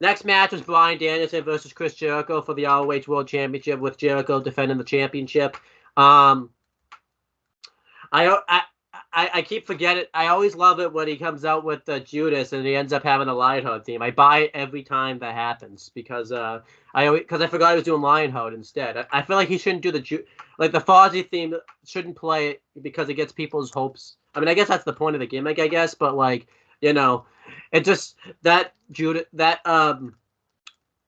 next match was Bryan Danielson versus Chris Jericho for the ROH World Championship, with Jericho defending the championship. I keep forgetting. I always love it when he comes out with Judas and he ends up having a Lionheart theme. I buy it every time that happens because I forgot he was doing Lionheart instead. I feel like he shouldn't do the Fozzy theme shouldn't play it because it gets people's hopes. I mean, I guess that's the point of the gimmick, I guess, but like, you know, it just that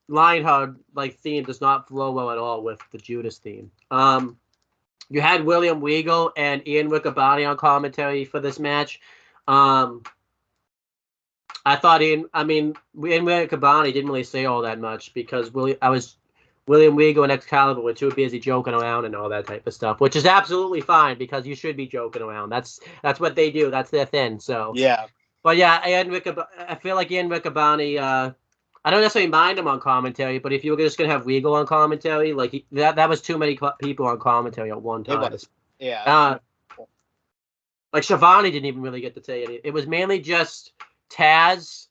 Lionheart like theme does not flow well at all with the Judas theme. You had William Regal and Ian Riccaboni on commentary for this match. I thought Ian Riccaboni didn't really say all that much because William Regal and Excalibur were too busy joking around and all that type of stuff, which is absolutely fine because you should be joking around. That's what they do. That's their thing. So yeah. But yeah, I feel like Ian Riccaboni. I don't necessarily mind him on commentary, but if you were just gonna have Regal on commentary, like that was too many people on commentary at one time. It was, yeah. Like Shivani didn't even really get to say anything. It was mainly just Taz,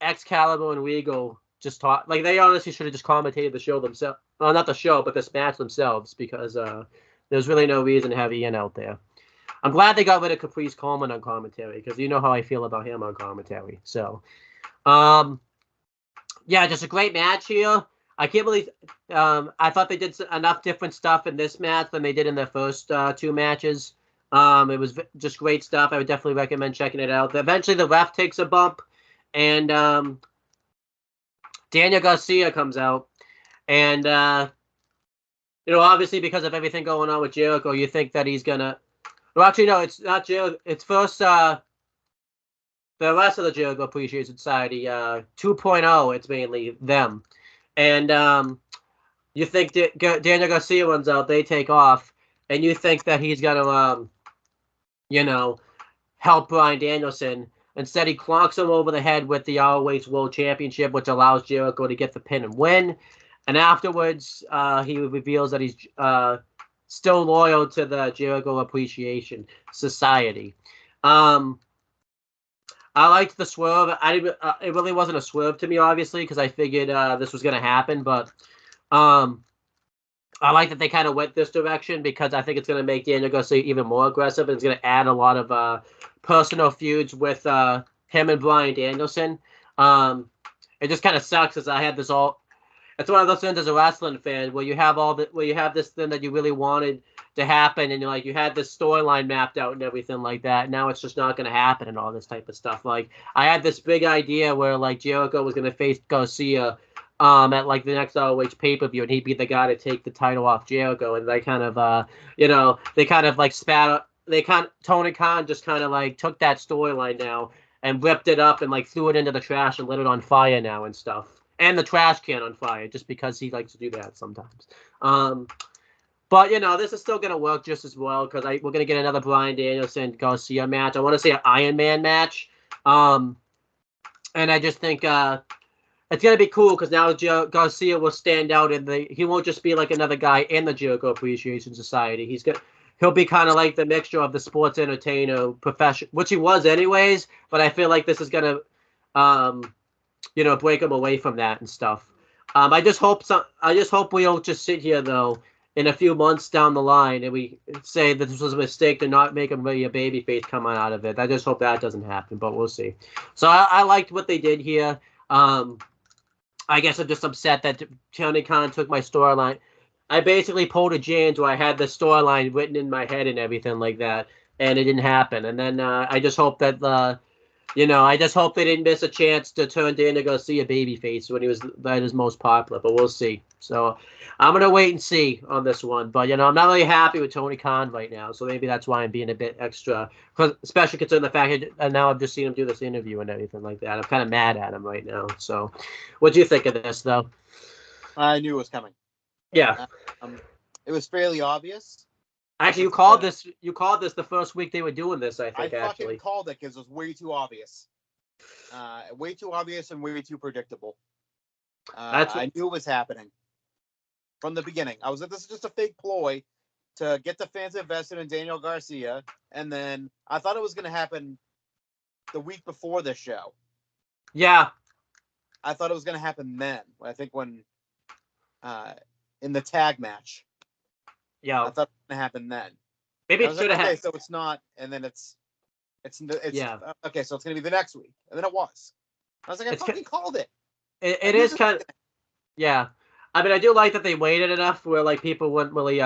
Excalibur, and Regal just talk. Like they honestly should have just commentated the show themselves. Well, not the show, but this match themselves, because there's really no reason to have Ian out there. I'm glad they got rid of Caprice Coleman on commentary because you know how I feel about him on commentary. So, yeah, just a great match here. I can't believe I thought they did enough different stuff in this match than they did in their first two matches. It was just great stuff. I would definitely recommend checking it out. Eventually, the ref takes a bump, and Daniel Garcia comes out. And, obviously because of everything going on with Jericho, you think that he's going to... Well, actually, no, it's not Jericho. It's first... the rest of the Jericho Appreciation Society, 2.0, it's mainly them. And you think Daniel Garcia runs out, they take off, and you think that he's going to, help Bryan Danielson. Instead, he clonks him over the head with the ROH World Championship, which allows Jericho to get the pin and win. And afterwards, he reveals that he's still loyal to the Jericho Appreciation Society. I liked the swerve. It really wasn't a swerve to me, obviously, because I figured this was going to happen. But I like that they kind of went this direction because I think it's going to make Daniel Garcia even more aggressive. And it's going to add a lot of personal feuds with him and Bryan Danielson. It just kind of sucks as I had this all. It's one of those things as a wrestling fan where you have this thing that you really wanted to happen, and you had this storyline mapped out and everything like that. Now it's just not going to happen and all this type of stuff. Like I had this big idea where like Jericho was going to face Garcia at like the next ROH pay-per-view, and he'd be the guy to take the title off Jericho, and they kind of Tony Khan just kind of like took that storyline now and ripped it up and like threw it into the trash and lit it on fire now and stuff. And the trash can on fire, just because he likes to do that sometimes. But, this is still going to work just as well, because we're going to get another Bryan Danielson-Garcia match. I want to say an Iron Man match. And I just think it's going to be cool, because now Garcia will stand out, he won't just be like another guy in the Jericho Appreciation Society. He'll be kind of like the mixture of the sports entertainer profession, which he was anyways, but I feel like this is going to... break him away from that and stuff. I just hope we don't just sit here though in a few months down the line, and we say that this was a mistake to not make him really a babyface come out of it. I just hope that doesn't happen, but we'll see. So I liked what they did here. I guess I'm just upset that Tony Khan took my storyline. I basically pulled a James where I had the storyline written in my head and everything like that, and it didn't happen. And then I just hope that I just hope they didn't miss a chance to turn Daniel Garcia babyface when he was at his most popular, but we'll see. So I'm going to wait and see on this one. But, I'm not really happy with Tony Khan right now, so maybe that's why I'm being a bit extra, especially considering the fact that now I've just seen him do this interview and everything like that. I'm kind of mad at him right now. So what do you think of this, though? I knew it was coming. Yeah. It was fairly obvious. Actually, you called this. You called this the first week they were doing this. I think I fucking called it because it was way too obvious. Way too obvious and way too predictable. I knew it was happening from the beginning. I was like, this is just a fake ploy to get the fans invested in Daniel Garcia, and then I thought it was going to happen the week before this show. Yeah, I thought it was going to happen then. I think when in the tag match. Yeah, I thought it was going to happen then. Maybe it should have happened. So it's not, and then it's yeah. Okay, so it's going to be the next week, and then it was. I was like, I fucking called it. It is kind of, yeah. I mean, I do like that they waited enough where like people wouldn't really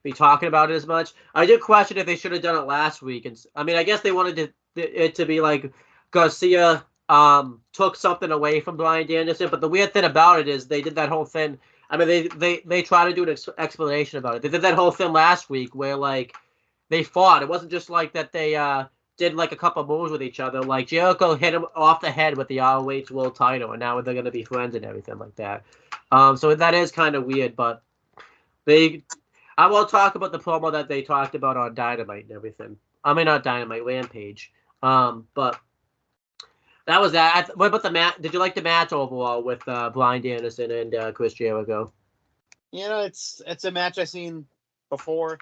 be talking about it as much. I do question if they should have done it last week, and I mean, I guess they wanted it to be like Garcia took something away from Bryan Danielson, but the weird thing about it is they did that whole thing. I mean, they try to do an explanation about it. They did that whole thing last week where like they fought. It wasn't just like that they did like a couple moves with each other. Like Jericho hit him off the head with the ROH World Title, and now they're gonna be friends and everything like that. So that is kind of weird, but I will talk about the promo that they talked about on Dynamite and everything. I mean, not Dynamite, Rampage. But that was that. What about the match? Did you like the match overall with Bryan Danielson and Chris Jericho? It's a match I've seen before.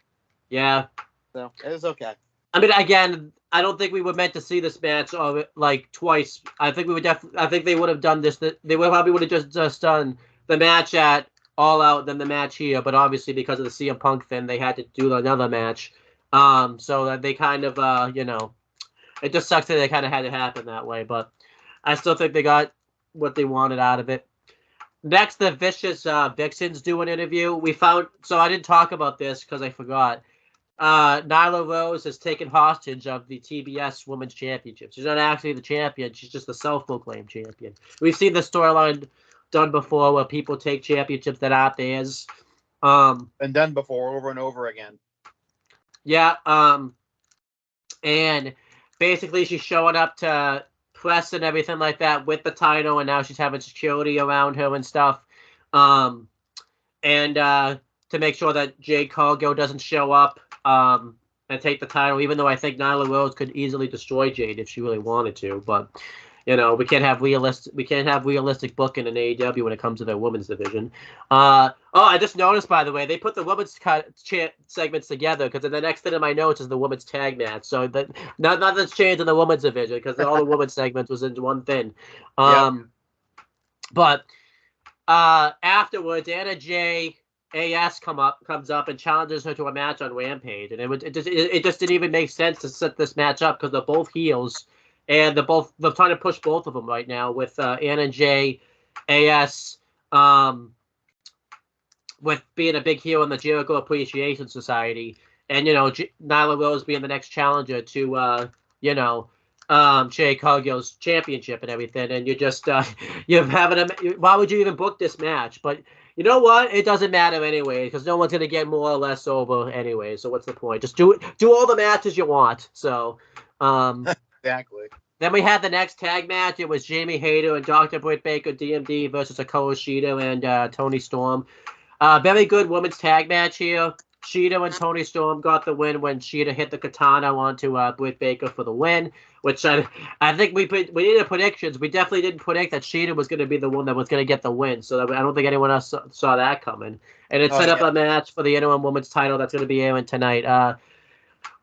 Yeah. So it was okay. I mean, again, I don't think we were meant to see this match like twice. I think they would have done this. They probably would have just done the match at All Out, then the match here. But obviously, because of the CM Punk thing, they had to do another match. So that they kind of, it just sucks that they kind of had to happen that way. But I still think they got what they wanted out of it. Next, the Vicious Vixens do an interview. So I didn't talk about this because I forgot. Nyla Rose has taken hostage of the TBS Women's Championship. She's not actually the champion. She's just the self-proclaimed champion. We've seen the storyline done before where people take championships that aren't theirs. Been done before over and over again. Yeah. And basically she's showing up to press and everything like that with the title, and now she's having security around her and stuff. And to make sure that Jade Cargill doesn't show up and take the title, even though I think Nyla Rose could easily destroy Jade if she really wanted to. But we can't have realistic booking in AEW when it comes to their women's division. I just noticed, by the way, they put the women's segments together because the next thing in my notes is the women's tag match. So that nothing's changed in the women's division because all the women's segments was in one thing. But afterwards, Anna Jay AS comes up and challenges her to a match on Rampage, and it just didn't even make sense to set this match up because they're both heels, and they're trying to push both of them right now with Anna Jay AS with being a big heel in the Jericho Appreciation Society, and Nyla Rose being the next challenger to Jade Cargill's championship and everything, and you're just you're having why would you even book this match? But you know what? It doesn't matter anyway because no one's gonna get more or less over anyway. So what's the point? Just do all the matches you want. So exactly. Then we had the next tag match. It was Jamie Hayter and Dr. Britt Baker DMD versus Hikaru Shida and Toni Storm. Very good women's tag match here. Shida and Toni Storm got the win when Shida hit the katana onto Britt Baker for the win, which I think we did predictions. We definitely didn't predict that Shida was going to be the one that was going to get the win, so I don't think anyone else saw that coming. And it set up a match for the interim women's title that's going to be airing tonight.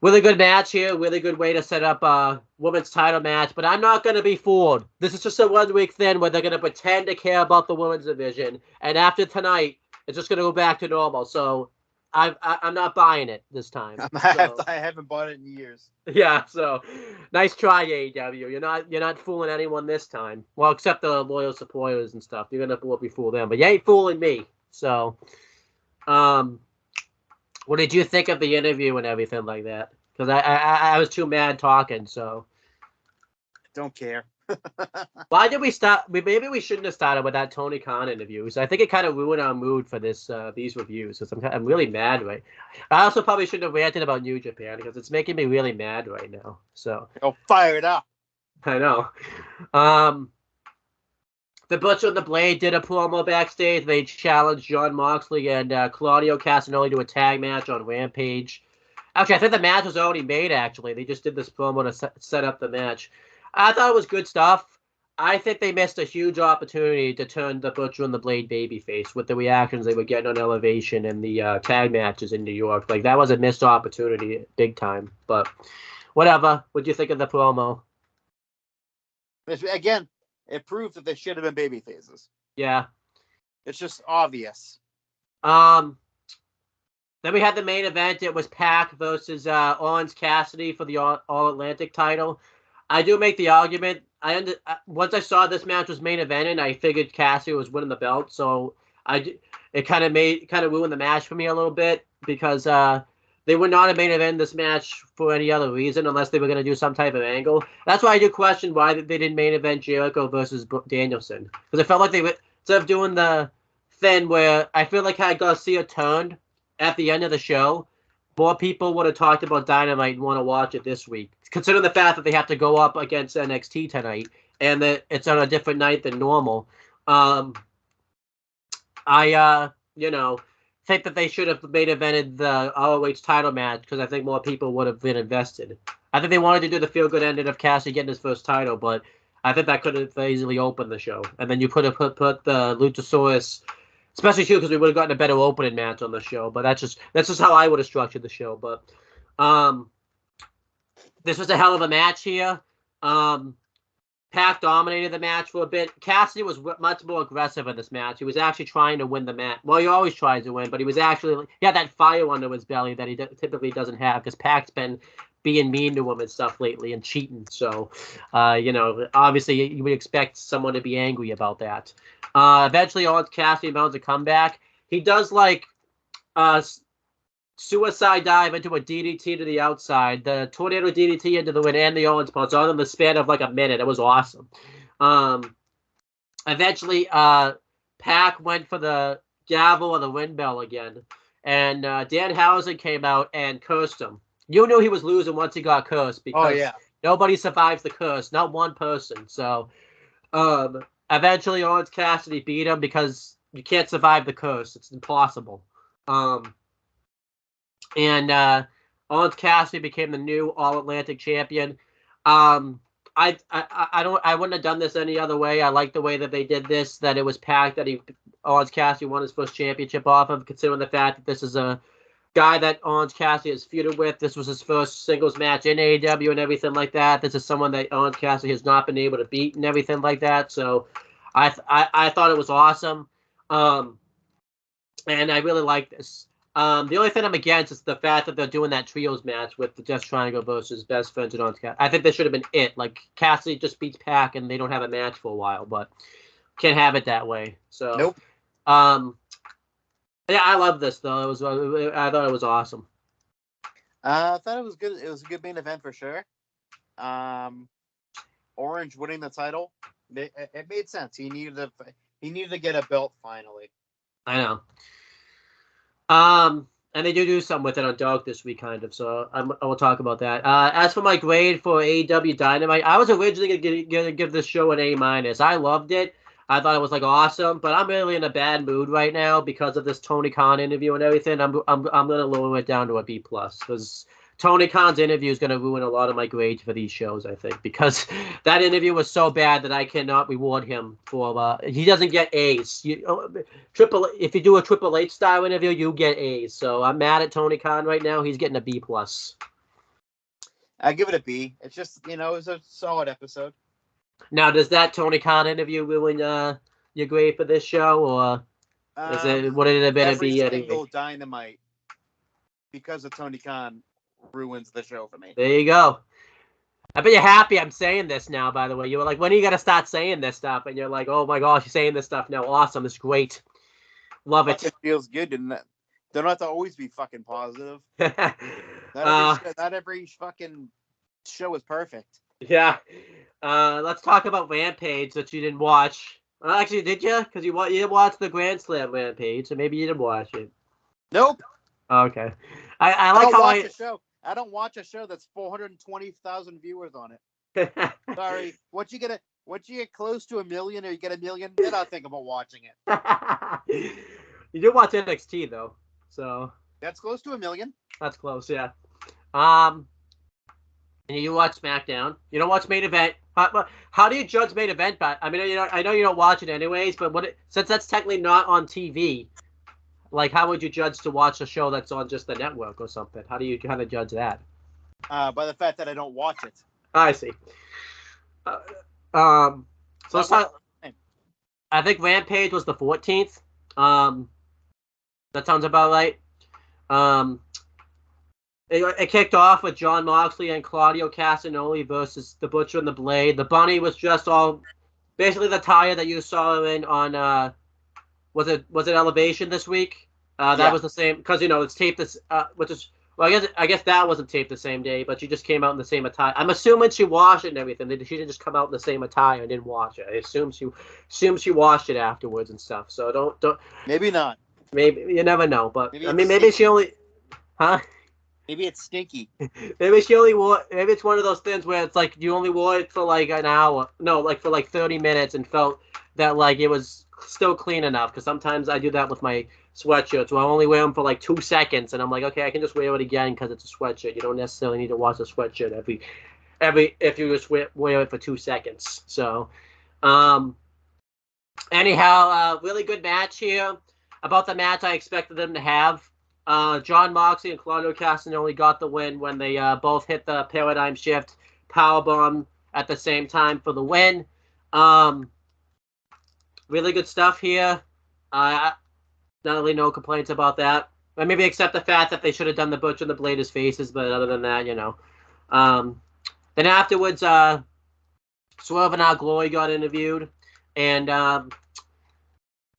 Really good match here. Really good way to set up a women's title match, but I'm not going to be fooled. This is just a 1 week thing where they're going to pretend to care about the women's division, and after tonight, it's just going to go back to normal. So I'm not buying it this time. I So, haven't bought it in years. yeah, so nice try, AEW. You're not fooling anyone this time. Well, except the loyal supporters and stuff. You're gonna be fool them, but you ain't fooling me. So, um, what did you think of the interview and everything like that? Because I was too mad talking. So Don't care. why did we start? Maybe we shouldn't have started with that Tony Khan interview. So I think it kind of ruined our mood for these reviews. Because I'm really mad right. I also probably shouldn't have ranted about New Japan because it's making me really mad right now. So Oh, fire it up. I know. Um, the Butcher and the Blade did a promo backstage. They challenged John Moxley and Claudio Castagnoli to a tag match on Rampage. Actually, I think the match was already made, actually. They just did this promo to set up the match. I thought it was good stuff. I think they missed a huge opportunity to turn the Butcher and the Blade babyface with the reactions they were getting on Elevation and the tag matches in New York. Like, that was a missed opportunity big time. But whatever. What'd you think of the promo? Again, it proves that they should have been baby phases. Yeah. It's just obvious. Then we had the main event. It was Pac versus Orange Cassidy for the All Atlantic title. I do make the argument. Once I saw this match was main evented, I figured Cassidy was winning the belt. So it kind of ruined the match for me a little bit because they would not have main event this match for any other reason unless they were going to do some type of angle. That's why I do question why they didn't main event Jericho versus Danielson, because I felt like they would, instead of doing the thing where I feel like had Garcia turned at the end of the show, more people would have talked about Dynamite and want to watch it this week. Considering the fact that they have to go up against NXT tonight and that it's on a different night than normal. I think that they should have main evented the ROH title match because I think more people would have been invested. I think they wanted to do the feel good ending of Cassidy getting his first title, but I think that could have easily opened the show. And then you could have put the Luchasaurus, especially too because we would have gotten a better opening match on the show. But that's just how I would have structured the show. But this was a hell of a match here. Pac dominated the match for a bit. Cassidy was much more aggressive in this match. He was actually trying to win the match. Well, he always tries to win, but he had that fire under his belly that he typically doesn't have because Pac's been being mean to him and stuff lately and cheating. So, obviously you would expect someone to be angry about that. Eventually, Cassidy mounts a comeback. He does suicide dive into a DDT to the outside, the tornado DDT into the win, and the Owens punch all in the span of like a minute. It was awesome. Eventually, Pac went for the gavel or the wind bell again, and Danhausen came out and cursed him. You knew he was losing once he got cursed because nobody survives the curse, not one person. So, eventually, Orange Cassidy beat him because you can't survive the curse; it's impossible. And Orange Cassidy became the new All Atlantic champion. I wouldn't have done this any other way. I like the way that they did this. That it was Pac that Orange Cassidy won his first championship off of. Considering the fact that this is a guy that Orange Cassidy has feuded with. This was his first singles match in AEW and everything like that. This is someone that Orange Cassidy has not been able to beat and everything like that. So I thought it was awesome. And I really like this. The only thing I'm against is the fact that they're doing that trios match with the Death Triangle versus Best Friends and Orange Cassidy. I think that should have been it. Like, Cassidy just beats Pac and they don't have a match for a while, but can't have it that way. So, nope. Yeah, I love this though. I thought it was awesome. I thought it was good. It was a good main event for sure. Orange winning the title, it made sense. He needed to get a belt finally. I know. And they do something with it on Dark this week, kind of. So I will talk about that. As for my grade for AEW Dynamite, I was originally gonna give this show an A-. I loved it. I thought it was awesome, but I'm really in a bad mood right now because of this Tony Khan interview and everything. I'm gonna lower it down to a B+ because Tony Khan's interview is gonna ruin a lot of my grades for these shows. I think because that interview was so bad that I cannot reward him for. He doesn't get A's. If you do a Triple H style interview, you get A's. So I'm mad at Tony Khan right now. He's getting a B+. I give it a B. It's just it was a solid episode. Now, does that Tony Khan interview ruin your grade for this show, or would it have been a B? Every single Dynamite because of Tony Khan ruins the show for me. There you go. I bet you're happy I'm saying this now, by the way. You were like, when are you going to start saying this stuff? And you're like, oh my gosh, you're saying this stuff now. Awesome. It's great. Love it. Fucking feels good, and don't have to always be fucking positive. Uh, Not every fucking show is perfect. yeah. Let's talk about Rampage that you didn't watch. Actually, did you? Because you didn't watch the Grand Slam Rampage, so maybe you didn't watch it. Nope. Okay. I like don't how watch a show. I don't watch a show that's 420,000 viewers on it. Sorry. Once you get close to 1 million or you get 1 million, then I'll think about watching it. You did watch NXT though, so that's close to 1 million. That's close, yeah. And you watch SmackDown. You don't watch Main Event. How do you judge Main Event? But I mean, I know you don't watch it anyways. But since that's technically not on TV, like, how would you judge to watch a show that's on just the network or something? How do you kind of judge that? By the fact that I don't watch it. I see. So let's talk. I think Rampage was the 14th. That sounds about right. It kicked off with Jon Moxley and Claudio Castagnoli versus the Butcher and the Blade. The Bunny was just all basically the tire that you saw him in on. Was it Elevation this week? That was the same because it's taped this. Which is I guess that wasn't taped the same day, but she just came out in the same attire. I'm assuming she washed it and everything. She didn't just come out in the same attire and didn't wash it. I assume she washed it afterwards and stuff. So don't. Maybe not. Maybe you never know, but maybe she only. Huh? Maybe it's stinky. Maybe she only wore. Maybe it's one of those things where it's like you only wore it for like an hour. No, like for like 30 minutes, and felt that like it was still clean enough. Because sometimes I do that with my sweatshirts, where I only wear them for like 2 seconds, and I'm like, okay, I can just wear it again because it's a sweatshirt. You don't necessarily need to wash a sweatshirt every if you just wear it for 2 seconds. So, anyhow, really good match here. About the match I expected them to have. Jon Moxley and Claudio Castagnoli got the win when they both hit the Paradigm Shift powerbomb at the same time for the win. Really good stuff here. Not really no complaints about that. Maybe except the fact that they should have done the Butcher and the Blade as faces, but other than that, Then afterwards, Swerve and Our Glory got interviewed, and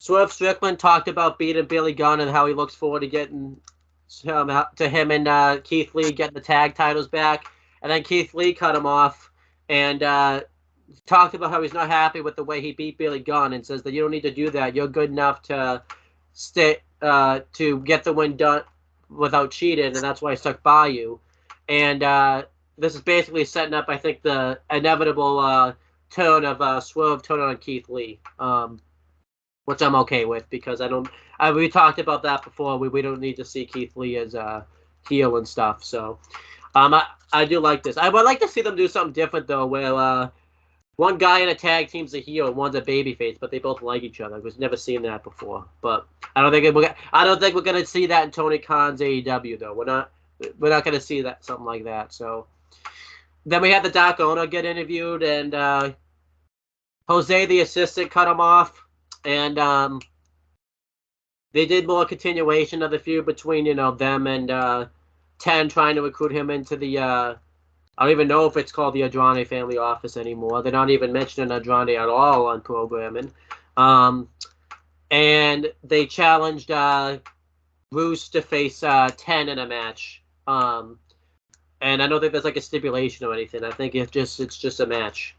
Swerve Strickland talked about beating Billy Gunn and how he looks forward to getting to him and Keith Lee getting the tag titles back. And then Keith Lee cut him off and talked about how he's not happy with the way he beat Billy Gunn and says that you don't need to do that. You're good enough to to get the win done without cheating, and that's why I stuck by you. And this is basically setting up, I think, the inevitable turn of Swerve turning on Keith Lee. Which I'm okay with because we talked about that before. We don't need to see Keith Lee as a heel and stuff. So I do like this. I would like to see them do something different though, where one guy in a tag team's a heel and one's a babyface, but they both like each other. We've never seen that before. But I don't think we're gonna see that in Tony Khan's AEW though. We're not gonna see that something like that. So then we had the Doc Owner get interviewed, and Jose the assistant cut him off. And they did more continuation of the feud between, them and 10 trying to recruit him into the, I don't even know if it's called the Andrade family office anymore. They're not even mentioning Andrade at all on programming. And they challenged Bruce to face 10 in a match. And I don't think there's like a stipulation or anything. I think it's just a match.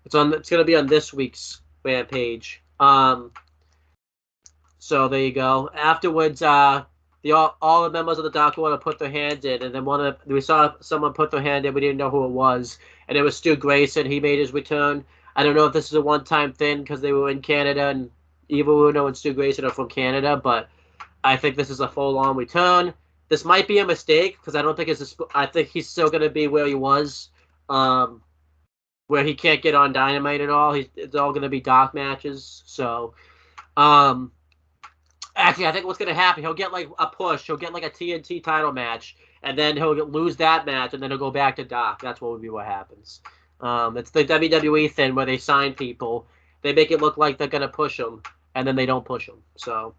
It's going to be on this week's Rampage. So there you go. Afterwards, all the members of the Dark Order put their hands in, and then we saw someone put their hand in. We didn't know who it was, and it was Stu Grayson. He made his return. I don't know if this is a one-time thing because they were in Canada, and Evil Uno and Stu Grayson are from Canada, but I think this is a full-on return. This might be a mistake because I don't think I think he's still going to be where he was. Where he can't get on Dynamite at all. It's all going to be dark matches. So, actually, I think what's going to happen, he'll get like a push. He'll get like a TNT title match, and then he'll lose that match, and then he'll go back to dark. That's what would be what happens. It's the WWE thing where they sign people. They make it look like they're going to push them, and then they don't push them. So,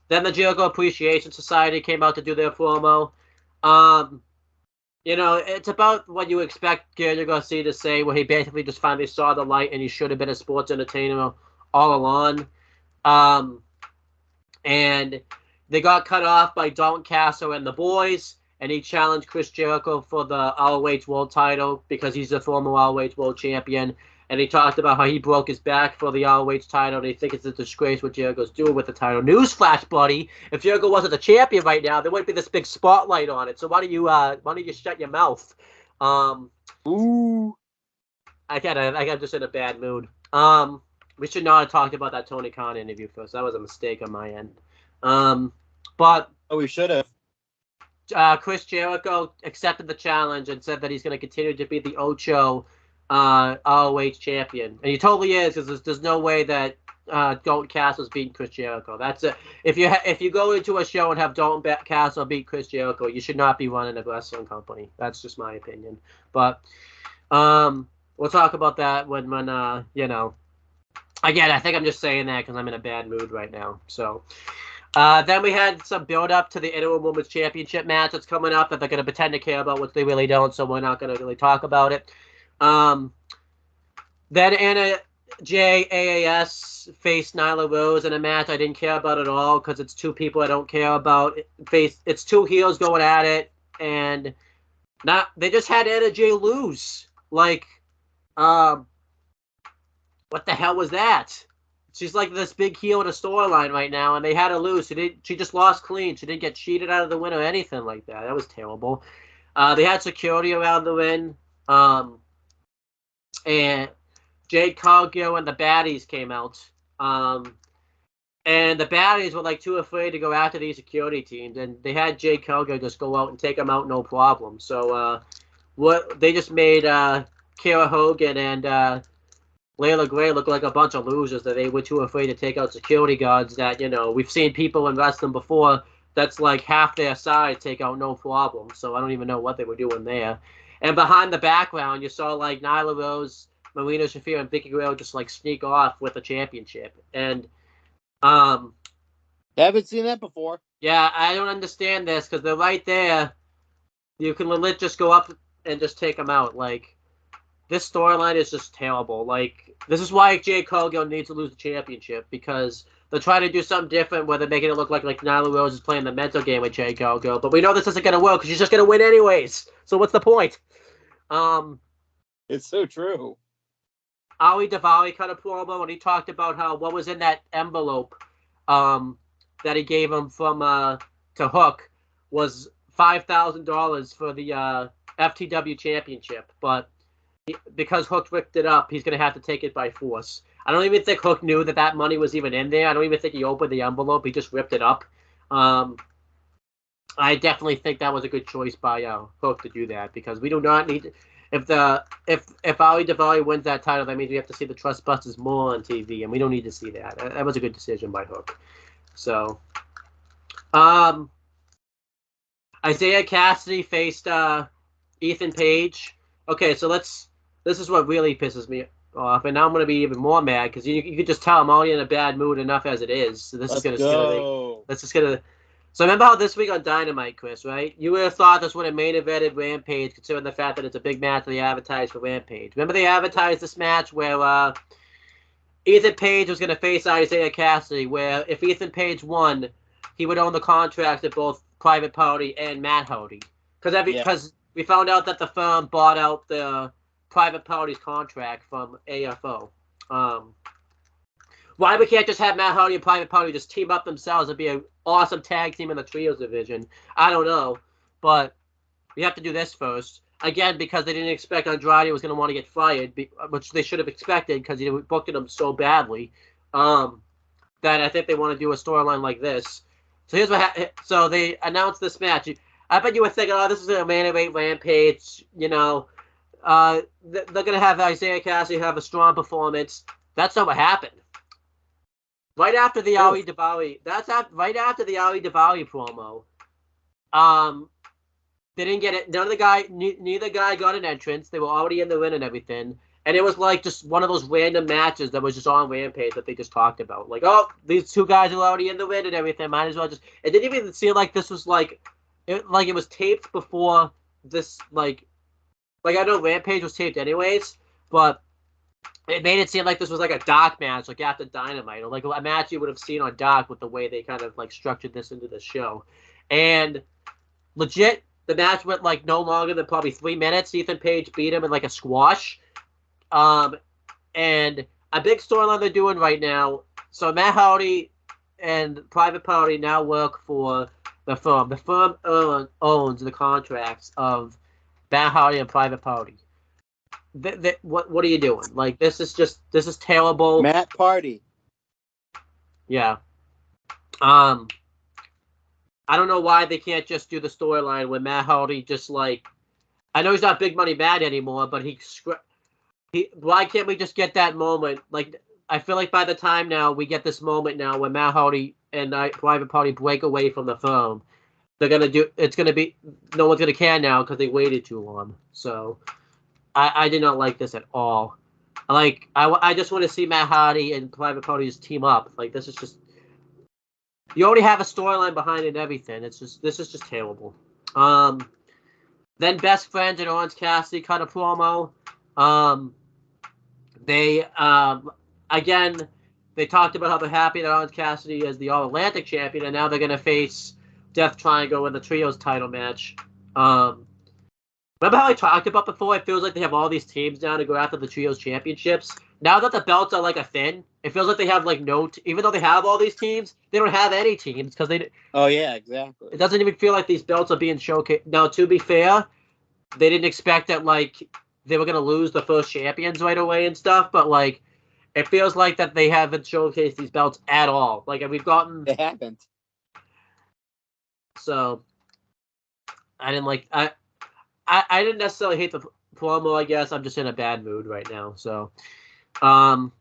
Then the Jericho Appreciation Society came out to do their promo. It's about what you expect Daniel Garcia to say, where he basically just finally saw the light and he should have been a sports entertainer all along. And they got cut off by Dalton Castle and the boys, and he challenged Chris Jericho for the ROH World title because he's a former ROH World Champion. And he talked about how he broke his back for the ROH title, and he thinks it's a disgrace what Jericho's doing with the title. Newsflash, buddy! If Jericho wasn't the champion right now, there wouldn't be this big spotlight on it. So why don't you shut your mouth? Ooh. I got just in a bad mood. We should not have talked about that Tony Khan interview first. That was a mistake on my end. But we should have. Chris Jericho accepted the challenge and said that he's going to continue to be the Ocho ROH champion, and he totally is, because there's no way that Dalton Castle's beating Chris Jericho. That's it. If you go into a show and have Dalton Castle beat Chris Jericho, you should not be running a wrestling company. That's just my opinion. But we'll talk about that when Again, I think I'm just saying that because I'm in a bad mood right now. So. Then we had some build-up to the Interim Women's Championship match that's coming up that they're going to pretend to care about, which they really don't, so we're not going to really talk about it. Then Anna J. AAS faced Nyla Rose in a match I didn't care about at all because it's two people I don't care about. It's two heels going at it, and they just had Anna J. lose. Like, what the hell was that? She's like this big heel in a storyline right now, and they had her lose. She just lost clean. She didn't get cheated out of the win or anything like that. That was terrible. They had security around the win. And Jade Cargill and the baddies came out. And the baddies were like too afraid to go after these security teams, and they had Jade Cargill just go out and take them out no problem. So they just made Kara Hogan and Layla Gray look like a bunch of losers, that they were too afraid to take out security guards that, we've seen people in wrestling before that's like half their size take out no problem. So I don't even know what they were doing there. And behind the background, you saw like Nyla Rose, Marina Shafir, and Vicky Guerrero just like sneak off with the championship. And haven't seen that before. Yeah, I don't understand this because they're right there. You can legit just go up and just take them out. Like, this storyline is just terrible. Like, this is why Jade Cargill needs to lose the championship, because they're trying to do something different where they're making it look like Nyla Rose is playing the mental game with Jade Cargill. But we know this isn't going to work because she's just going to win anyways. So what's the point? It's so true. Ali Daivari cut a promo and he talked about how what was in that envelope that he gave him from to Hook was $5,000 for the FTW championship. But because Hook ripped it up, he's going to have to take it by force. I don't even think Hook knew that money was even in there. I don't even think he opened the envelope. He just ripped it up. I definitely think that was a good choice by Hook to do that, because we do not need to, if Ali Daivari wins that title, that means we have to see the Trustbusters more on TV, and we don't need to see that. That was a good decision by Hook. So, Isaiah Cassidy faced Ethan Page. Okay, so this is what really pisses me off, and now I'm going to be even more mad, because you could just tell I'm already in a bad mood enough as it is. So this is going to So remember how this week on Dynamite, Chris, right? You would have thought this would have main evented Rampage, considering the fact that it's a big match they advertised for Rampage. Remember they advertised this match where Ethan Page was going to face Isaiah Cassidy, where if Ethan Page won, he would own the contracts of both Private Party and Matt Hardy. Because we found out that the firm bought out the Private Party's contract from AFO. Why we can't just have Matt Hardy and Private Party just team up themselves and be an awesome tag team in the Trios division? I don't know. But we have to do this first. Again, because they didn't expect Andrade was going to want to get fired, which they should have expected because he booked him so badly, that I think they want to do a storyline like this. So here's what so they announced this match. I bet you were thinking, this is a main event Rampage. They're going to have Isaiah Cassidy have a strong performance. That's not what happened. Right after the Ali Daivari, right after the Ali Daivari promo, they didn't get it. Neither guy got an entrance. They were already in the ring and everything. And it was like just one of those random matches that was just on Rampage that they just talked about. Like, oh, these two guys are already in the ring and everything. Might as well just. It didn't even seem like this was like it was taped before this. Like I know Rampage was taped anyways, but it made it seem like this was like a Dark match, like after Dynamite, or like a match you would have seen on Dark with the way they kind of like structured this into the show. And legit, the match went like no longer than probably 3 minutes. Ethan Page beat him in like a squash. And a big storyline they're doing right now. So Matt Hardy and Private Party now work for the firm. The firm owns the contracts of Matt Hardy and Private Party. What are you doing? Like this is terrible. Matt Party. Yeah. I don't know why they can't just do the storyline where Matt Hardy just like, I know he's not Big Money Matt anymore, but why can't we just get that moment? Like, I feel like by the time now we get this moment now when Matt Hardy and Private Party break away from the firm, it's gonna be, no one's gonna care now because they waited too long. So I did not like this at all. I just want to see Matt Hardy and Private Party just team up. Like this is just, you already have a storyline behind it and everything. This is just terrible. Then Best Friends and Orange Cassidy cut a promo. They again, they talked about how they're happy that Orange Cassidy is the All Atlantic champion, and now they're gonna face Death Triangle in the Trios title match. Remember how I talked about before? It feels like they have all these teams now to go after the Trios championships. Now that the belts are like a thing, it feels like they have like even though they have all these teams, they don't have any teams because they. Oh yeah, exactly. It doesn't even feel like these belts are being showcased. Now, to be fair, they didn't expect that like they were gonna lose the first champions right away and stuff, but like it feels like that they haven't showcased these belts at all. Like we've gotten. They haven't. So I didn't like I didn't necessarily hate the promo, I guess. I'm just in a bad mood right now. So, then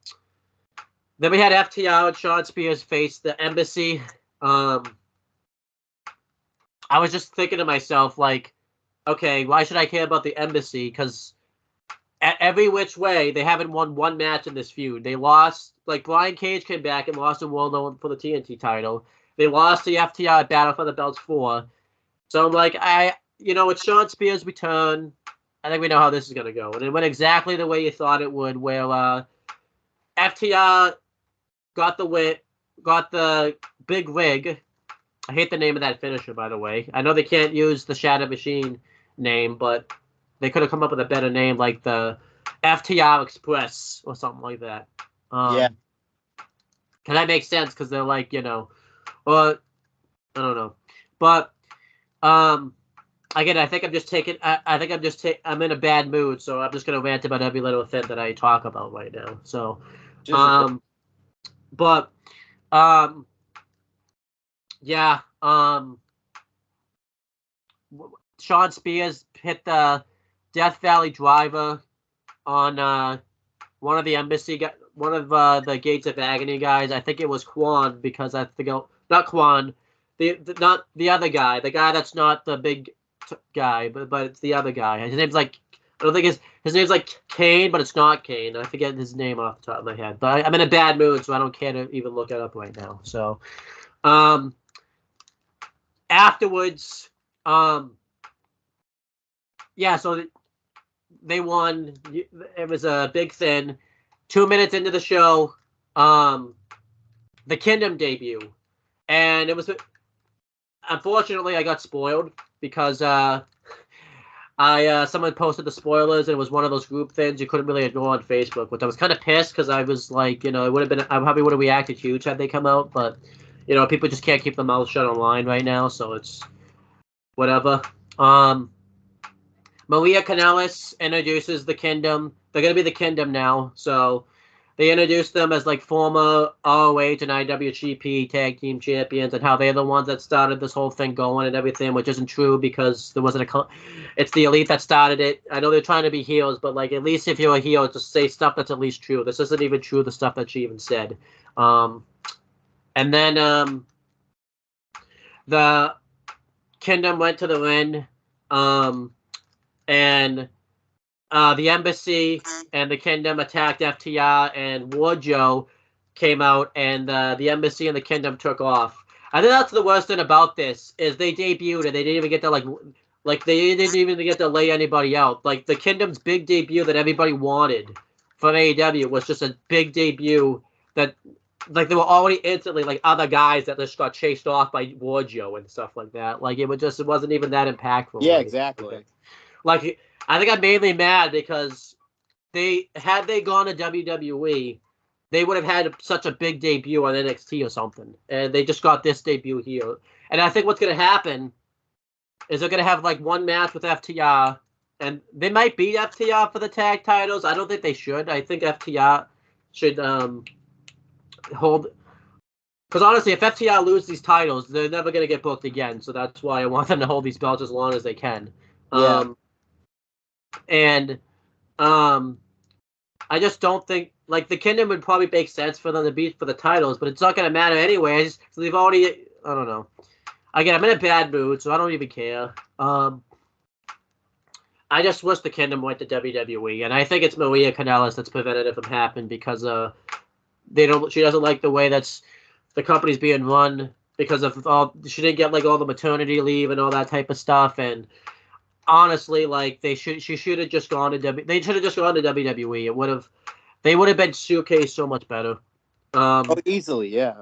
we had FTR and Sean Spears face the Embassy. I was just thinking to myself, like, okay, why should I care about the Embassy? Because every which way, they haven't won one match in this feud. They lost, like, Brian Cage came back and lost in World for the TNT title. They lost the FTR at Battle for the Belts 4. So I'm like, it's Sean Spears' return. I think we know how this is going to go. And it went exactly the way you thought it would, where FTR got the big rig. I hate the name of that finisher, by the way. I know they can't use the Shadow Machine name, but they could have come up with a better name, like the FTR Express or something like that. Yeah. Can that make sense? Because they're like, or I don't know. But again, I think I'm just taking. I'm in a bad mood, so I'm just gonna rant about every little thing that I talk about right now. So, yeah. Sean Spears hit the Death Valley Driver on one of the one of the Gates of Agony guys. I think it was Quan, because I think not Quan, not the other guy, the guy that's not the big guy, but it's the other guy. His name's like, I don't think his name's like Kane, but it's not Kane. I forget his name off the top of my head. But I'm in a bad mood, so I don't care to even look it up right now. So, afterwards, yeah, so they won. It was a big thing. 2 minutes into the show, the Kingdom debut, and it was. Unfortunately, I got spoiled because someone posted the spoilers, and it was one of those group things you couldn't really ignore on Facebook, which I was kind of pissed because I was like, it would have been, I probably would have reacted huge had they come out, but people just can't keep their mouths shut online right now, so it's whatever. Maria Kanellis introduces the Kingdom. They're gonna be the Kingdom now, so they introduced them as like former ROH and IWGP tag team champions, and how they're the ones that started this whole thing going and everything, which isn't true because there wasn't it's the Elite that started it. I know they're trying to be heels, but like at least if you're a heel, just say stuff that's at least true. This isn't even true, the stuff that she even said. And then the Kingdom went to the ring, and the Embassy and the Kingdom attacked FTR, and Wardlow came out, and the Embassy and the Kingdom took off. I think that's the worst thing about this is they debuted and they didn't even get to like they didn't even get to lay anybody out. Like the Kingdom's big debut that everybody wanted from AEW was just a big debut that like they were already instantly like other guys that just got chased off by Wardlow and stuff like that. Like it wasn't even that impactful. Yeah, right? exactly. Like I think I'm mainly mad because had they gone to WWE, they would have had such a big debut on NXT or something, and they just got this debut here. And I think what's going to happen is they're going to have like one match with FTR, and they might beat FTR for the tag titles. I don't think they should. I think FTR should hold. Because honestly, if FTR lose these titles, they're never going to get booked again. So that's why I want them to hold these belts as long as they can. Yeah. And I just don't think like the Kingdom would probably make sense for them to beat for the titles, but it's not going to matter anyways. So they've already. I don't know. Again, I'm in a bad mood, so I don't even care. I just wish the Kingdom went to WWE, and I think it's Maria Kanellis that's prevented it from happening because she doesn't like the way that's the company's being run because of she didn't get like all the maternity leave and all that type of stuff, and honestly, like she should have just gone to they should have just gone to WWE. They would have been showcased so much better. Easily, yeah.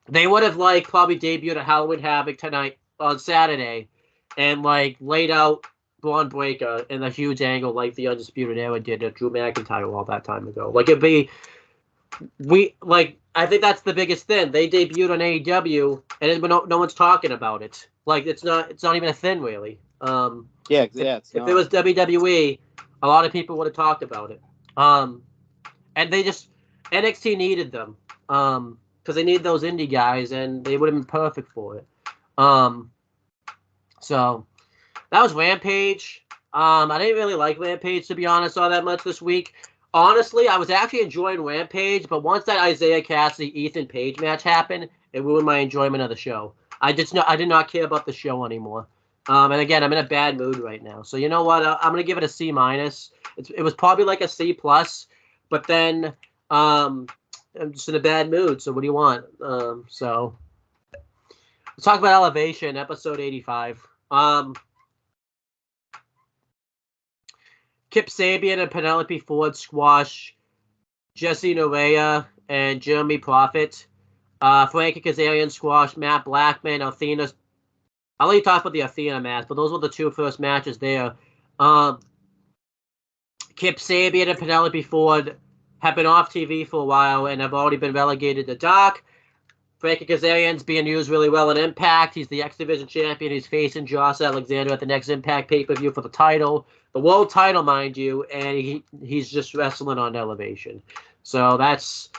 They would have like probably debuted at Halloween Havoc tonight on Saturday, and like laid out Braun Breaker in a huge angle like the Undisputed Era did at Drew McIntyre all that time ago. Like I think that's the biggest thing. They debuted on AEW, and no one's talking about it. Like it's not even a thing really. Yeah. If it was WWE, a lot of people would have talked about it. And they just NXT needed them. Because they need those indie guys, and they would have been perfect for it. So that was Rampage. I didn't really like Rampage, to be honest, all that much this week. Honestly, I was actually enjoying Rampage, but once that Isaiah Cassidy Ethan Page match happened, it ruined my enjoyment of the show. I did not care about the show anymore. And again, I'm in a bad mood right now. So you know what? I'm gonna give it a C minus. It was probably like a C plus, but then I'm just in a bad mood. So what do you want? So let's talk about Elevation, episode 85. Kip Sabian and Penelope Ford squash Jesse Norea and Jeremy Prophet. Frankie Kazarian squash Matt Blackman, Athena. I'll let you talk about the Athena match, but those were the two first matches there. Kip Sabian and Penelope Ford have been off TV for a while and have already been relegated to dark. Frankie Kazarian's being used really well in Impact. He's the X Division champion. He's facing Josh Alexander at the next Impact pay-per-view for the title. The world title, mind you, and he's just wrestling on Elevation. So that's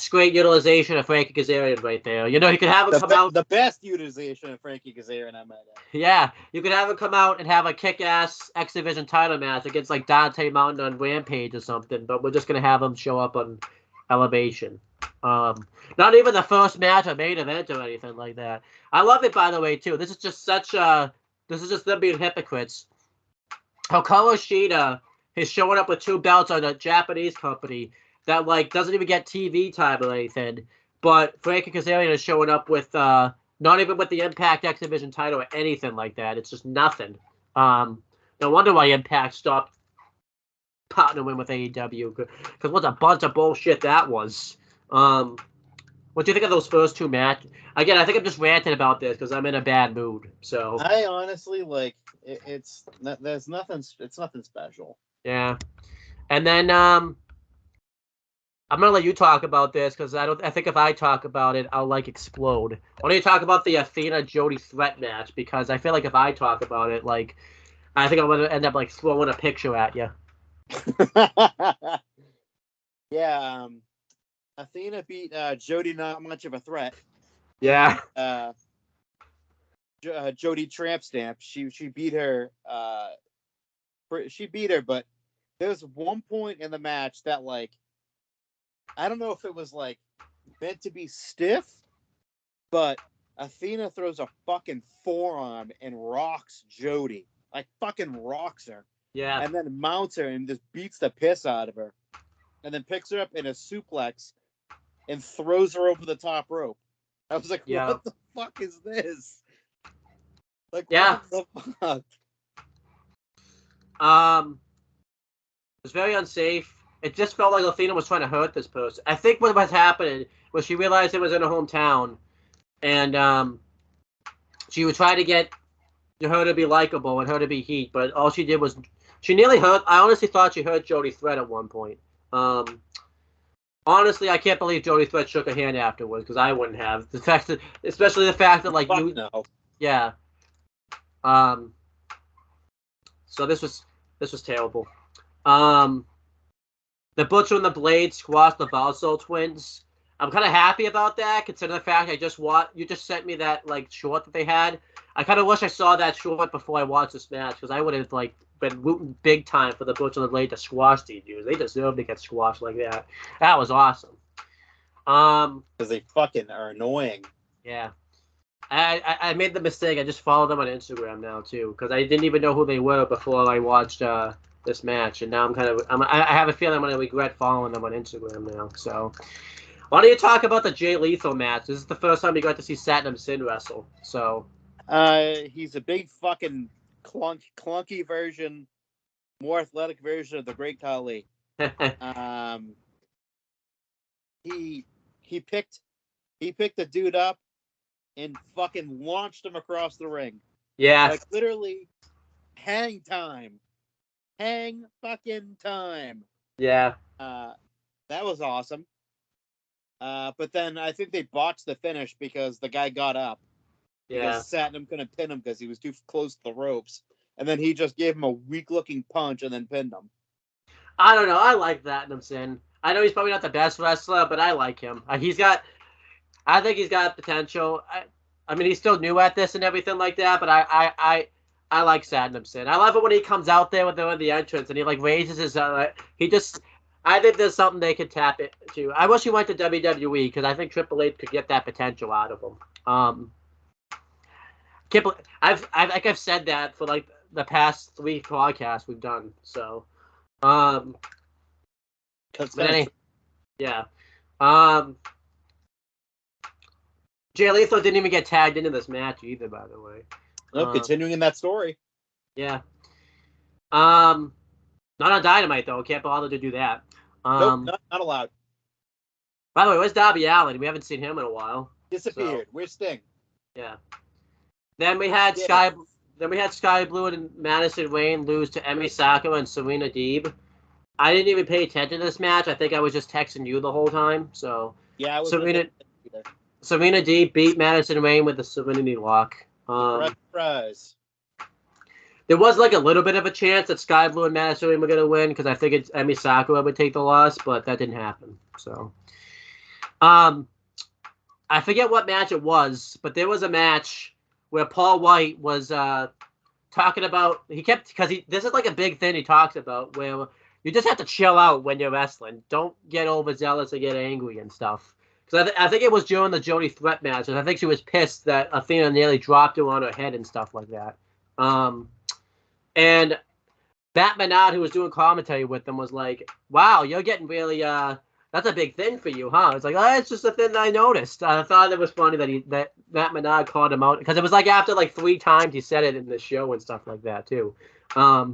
great utilization of Frankie Kazarian right there. You know, you could have him come out. The best utilization of Frankie Kazarian, I might add. Yeah, you could have him come out and have a kick-ass X Division title match against like Dante Mountain on Rampage or something, but we're just going to have him show up on Elevation. Not even the first match or main event or anything like that. I love it, by the way, too. This is just them being hypocrites. Hikaru Shida is showing up with two belts on a Japanese company that like doesn't even get TV time or anything. But Frankie Kazarian is showing up with not even with the Impact X Division title or anything like that. It's just nothing. No wonder why Impact stopped partnering with AEW, because what a bunch of bullshit that was. What do you think of those first two matches? Again, I think I'm just ranting about this because I'm in a bad mood. So I honestly like it's nothing special. Yeah, and then I'm gonna let you talk about this because I think if I talk about it, I'll like explode. Why don't you talk about the Athena Jody threat match? Because I feel like if I talk about it, like I think I'm gonna end up like throwing a picture at you. Yeah, Athena beat Jody, not much of a threat. Yeah. Jody tramp stamp. She beat her. She beat her, but there was one point in the match that like I don't know if it was like meant to be stiff, but Athena throws a fucking forearm and rocks Jody. Like fucking rocks her. Yeah. and then mounts her and just beats the piss out of her, and then picks her up in a suplex and throws her over the top rope. I was like, Yeah. what the fuck is this? Like, Yeah. what the fuck? It was very unsafe. It just felt like Athena was trying to hurt this person. I think what was happening was she realized it was in her hometown, and she would try to get her to be likable and her to be heat, but all she did was she nearly hurt. I honestly thought she hurt Jody Thread at one point. Honestly, I can't believe Jody Thread shook her hand afterwards because I wouldn't have. The fact that, especially the fact that like Fuck you, no. yeah. So this was terrible. The Butcher and the Blade squashed the Balso twins. I'm kind of happy about that, considering the fact you just sent me that like short that they had. I kind of wish I saw that short before I watched this match because I would have like been rooting big time for the Butcher and the Blade to squash these dudes. They deserve to get squashed like that. That was awesome. Because they fucking are annoying. Yeah. I made the mistake. I just followed them on Instagram now too because I didn't even know who they were before I watched this match, and now I have a feeling I'm gonna regret following them on Instagram now. So why don't you talk about the Jay Lethal match? This is the first time we got to see Satnam Singh wrestle. So He's a big fucking clunky version, more athletic version of the Great Khali. He picked the dude up and fucking launched him across the ring. yeah, Like literally hang time. Hang fucking time. yeah, That was awesome. But then I think they botched the finish because the guy got up. yeah. Because Satnam couldn't pin him because he was too close to the ropes. And then he just gave him a weak-looking punch and then pinned him. I don't know. I like Satnam Singh. I know he's probably not the best wrestler, but I like him. I think he's got potential. I mean, he's still new at this and everything like that, but I like Satnam Singh. I love it when he comes out there with the entrance and he like raises his. I think there's something they could tap into. I wish he went to WWE because I think Triple H could get that potential out of him. I've said that for like the past 3 podcasts we've done. So, That's but yeah. Jay Lethal didn't even get tagged into this match either, by the way. continuing in that story. Yeah. Not on Dynamite though. Can't bother to do that. Nope, not allowed. By the way, where's Darby Allin? We haven't seen him in a while. Disappeared. So, Where's Sting? yeah. Then we had Sky Blue and Madison Rayne lose to Emi Sakura and Serena Deeb. I didn't even pay attention to this match. I think I was just texting you the whole time. So Yeah, I was Serena Deeb beat Madison Rayne with the Serenity Lock. Surprise. There was like a little bit of a chance that Sky Blue and Madison Rayne were going to win because I figured Emi Sakura would take the loss, but that didn't happen. So, I forget what match it was, but there was a match where Paul White was talking about. This is like a big thing he talks about where you just have to chill out when you're wrestling. Don't get overzealous or get angry and stuff. Because I think it was during the Jody Threat match, and I think she was pissed that Athena nearly dropped her on her head and stuff like that. And Matt Menard, who was doing commentary with them, was like, "Wow, you're getting really that's a big thing for you, huh?" It's like, "Oh, it's just a thing I noticed." I thought it was funny that Matt Menard called him out because it was like after like 3 times he said it in the show and stuff like that too. I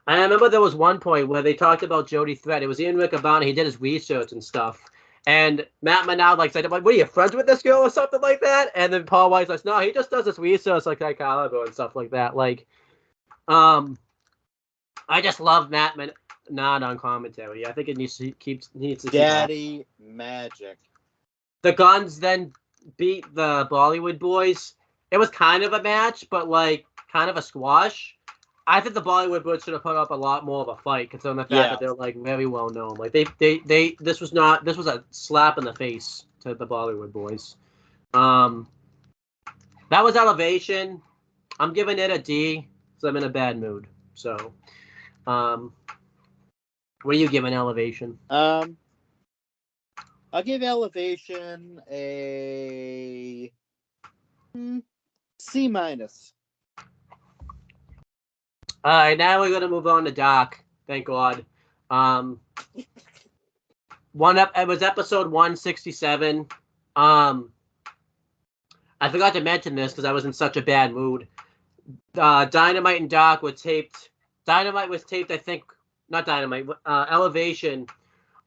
remember there was one point where they talked about Jody Threat. It was Ian Riccaboni. He did his research and stuff. And Matt Menard like said, "What are you, friends with this girl or something like that?" And then Paul White's like, "No, he just does his research like Caliber and stuff like that." Like, I just love Matt Menard on commentary. I think it needs to keep Daddy Magic. The Guns then beat the Bollywood Boys. It was kind of a match, but like kind of a squash. I think the Bollywood Boys should have put up a lot more of a fight, considering the fact that they're like very well known. Like this was a slap in the face to the Bollywood Boys. That was Elevation. I'm giving it a D, so I'm in a bad mood. So, what are you giving Elevation? I'll give Elevation a C-. All right, now we're gonna move on to Doc. Thank God. It was episode 167. I forgot to mention this because I was in such a bad mood. Dynamite and Doc were taped. Dynamite was taped, I think, not Dynamite. Elevation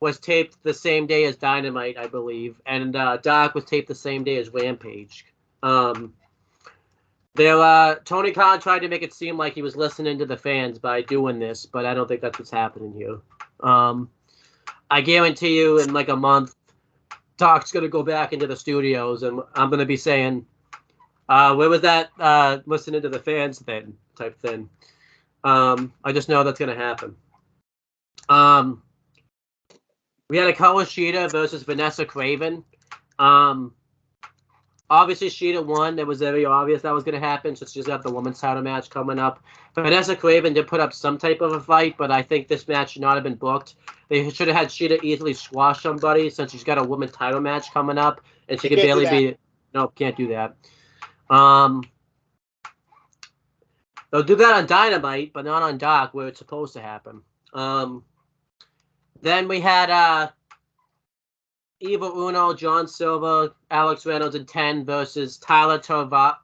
was taped the same day as Dynamite, I believe, and Doc was taped the same day as Rampage. Tony Khan tried to make it seem like he was listening to the fans by doing this, but I don't think that's what's happening here. I guarantee you, in like a month, Doc's gonna go back into the studios, and I'm gonna be saying, "Where was that listening to the fans thing?" type thing. I just know that's gonna happen. We had a Kawashita versus Vanessa Craven. Obviously, Shida won. It was very obvious that was going to happen. So she's got the women's title match coming up. Vanessa Craven did put up some type of a fight, but I think this match should not have been booked. They should have had Shida easily squash somebody since she's got a women's title match coming up, and she could barely be. No, can't do that. They'll do that on Dynamite, but not on Doc, where it's supposed to happen. Then we had Evil Uno, John Silver, Alex Reynolds, and 10 versus Tyler Turva,